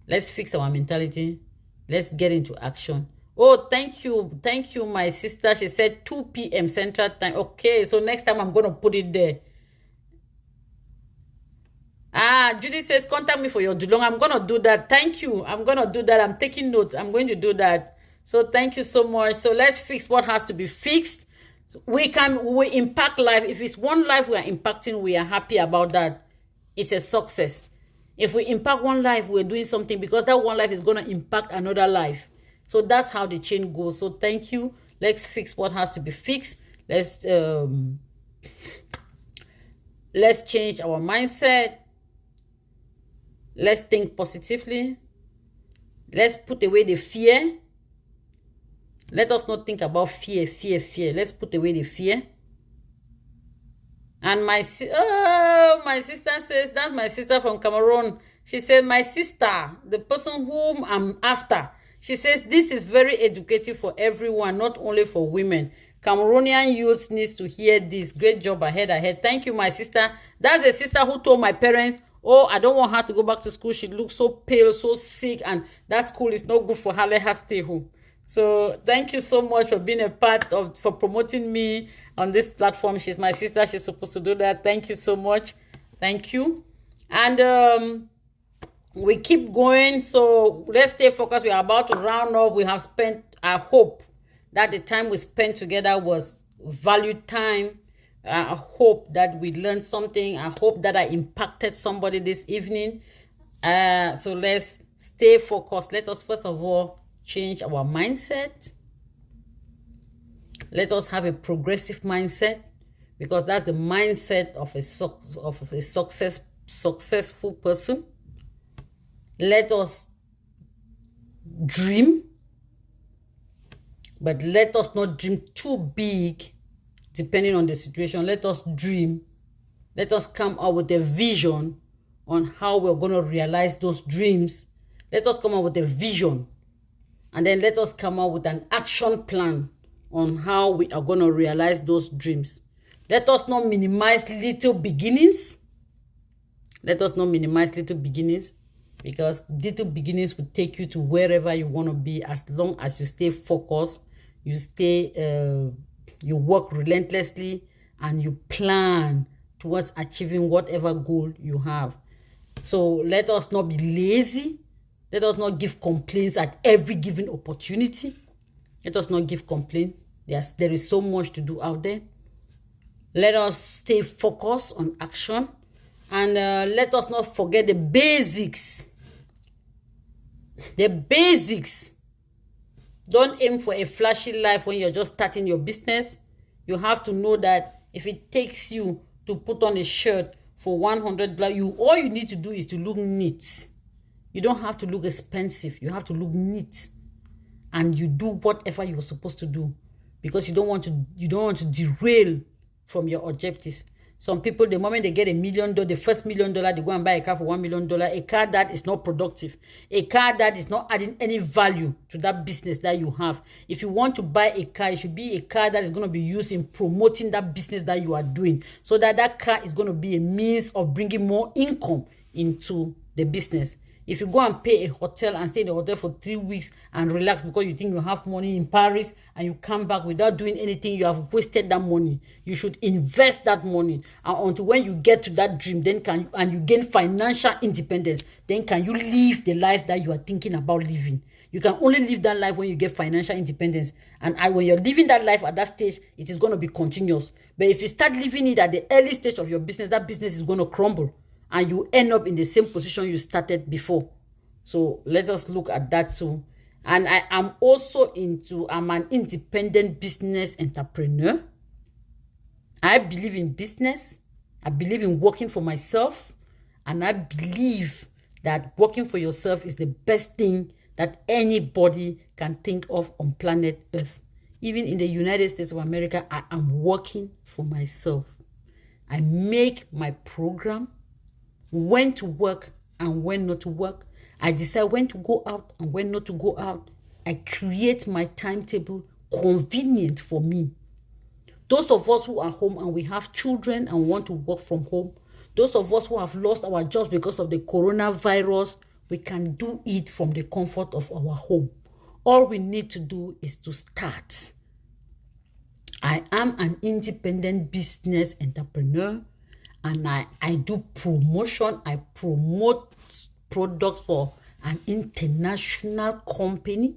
Let's fix our mentality. Let's get into action. Oh, thank you. Thank you, my sister. She said 2 p.m. Central Time. Okay, so next time I'm going to put it there. Judy says, contact me for your Dulong. I'm going to do that. Thank you. I'm going to do that. I'm taking notes. I'm going to do that. So thank you so much. So let's fix what has to be fixed. So we impact life. If it's one life we are impacting, we are happy about that. It's a success. If we impact one life, we're doing something, because that one life is going to impact another life. So that's how the chain goes. So thank you. Let's fix what has to be fixed. Let's change our mindset. Let's think positively. Let's put away the fear. Let us not think about fear. Let's put away the fear. And my sister says, that's my sister from Cameroon. She said, my sister, the person whom I'm after, she says, this is very educative for everyone, not only for women. Cameroonian youth needs to hear this. Great job ahead. Thank you, my sister. That's the sister who told my parents, oh, I don't want her to go back to school. She looks so pale, so sick, and that school is not good for her. Let her stay home. So thank you so much for being a part of, for promoting me on this platform. She's my sister. She's supposed to do that. Thank you so much. Thank you. And we keep going. So let's stay focused. We are about to round up. We have spent, I hope that the time we spent together was valued time. I hope that we learned something. I hope that I impacted somebody this evening. So let's stay focused. Let us first of all change our mindset. Let us have a progressive mindset, because that's the mindset of a successful person. Let us dream, but let us not dream too big, depending on the situation. Let us dream. Let us come up with a vision on how we're going to realize those dreams. Let us come up with a vision. And then let us come up with an action plan on how we are going to realize those dreams. Let us not minimize little beginnings. Let us not minimize little beginnings, because little beginnings will take you to wherever you want to be, as long as you stay focused, you you work relentlessly, and you plan towards achieving whatever goal you have. So let us not be lazy. Let us not give complaints at every given opportunity. Let us not give complaints. There is so much to do out there. Let us stay focused on action. And let us not forget the basics. The basics. Don't aim for a flashy life when you're just starting your business. You have to know that if it takes you to put on a shirt for $100, all you need to do is to look neat. You don't have to look expensive. You have to look neat, and you do whatever you're supposed to do, because you don't want to derail from your objectives. Some people, the moment they get $1 million, the first $1 million, they go and buy a car for $1 million, a car that is not productive, a car that is not adding any value to that business that you have. If you want to buy a car, it should be a car that is going to be used in promoting that business that you are doing, so that that car is going to be a means of bringing more income into the business. If you go and pay a hotel and stay in the hotel for 3 weeks and relax because you think you have money in Paris, and you come back without doing anything, you have wasted that money. You should invest that money, and until when you get to that dream, then you gain financial independence, then can you live the life that you are thinking about living. You can only live that life when you get financial independence. And when you're living that life at that stage, it is going to be continuous. But if you start living it at the early stage of your business, that business is going to crumble. And you end up in the same position you started before. So let us look at that too. And I am also I'm an independent business entrepreneur. I believe in business. I believe in working for myself. And I believe that working for yourself is the best thing that anybody can think of on planet Earth. Even in the United States of America, I am working for myself. I make my program, when to work and when not to work. I decide when to go out and when not to go out. I create my timetable convenient for me. Those of us who are home and we have children and want to work from home, those of us who have lost our jobs because of the coronavirus, we can do it from the comfort of our home. All we need to do is to start. I am an independent business entrepreneur, and I do promotion. I promote products for an international company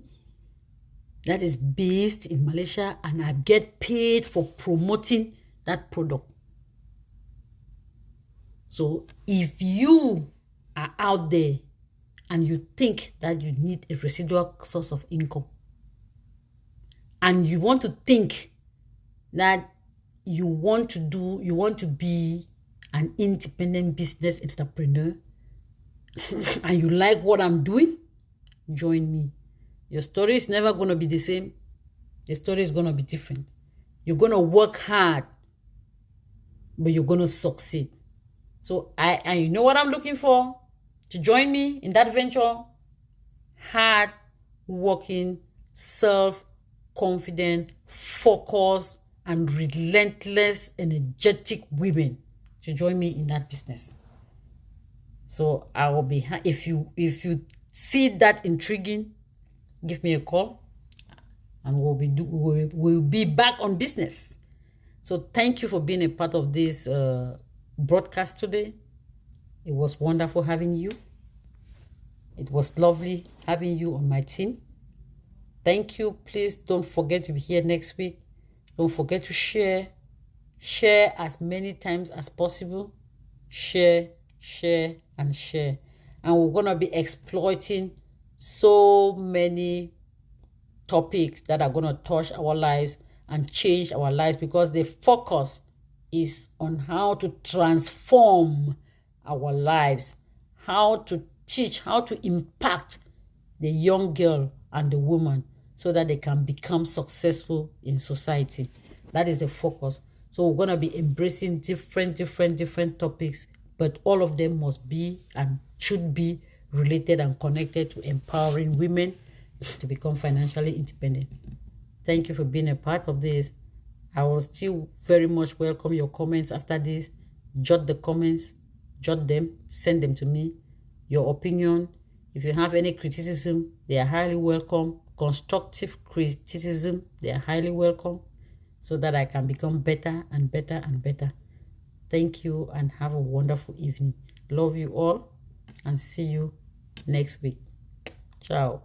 that is based in Malaysia, and I get paid for promoting that product. So if you are out there and you think that you need a residual source of income, and you want to think that you want to be an independent business entrepreneur, and you like what I'm doing, join me. Your story is never going to be the same. The story is going to be different. You're going to work hard, but you're going to succeed. So you know what I'm looking for to join me in that venture? Hard working, self-confident, focused, and relentless, energetic women to join me in that business. So I will be if you see that intriguing, give me a call, and we'll be back on business. So thank you for being a part of this broadcast today. It was wonderful having you. It was lovely having you on my team. Thank you. Please don't forget to be here next week. Don't forget to share as many times as possible. Share, and share. And we're going to be exploiting so many topics that are going to touch our lives and change our lives, because the focus is on how to transform our lives, how to teach, how to impact the young girl and the woman so that they can become successful in society. That is the focus. So we're going to be embracing different topics, but all of them must be and should be related and connected to empowering women to become financially independent. Thank you for being a part of this. I will still very much welcome your comments after this. Jot the comments, jot them, send them to me. Your opinion. If you have any criticism, they are highly welcome. Constructive criticism, they are highly welcome, so that I can become better and better and better. Thank you and have a wonderful evening. Love you all and see you next week. Ciao.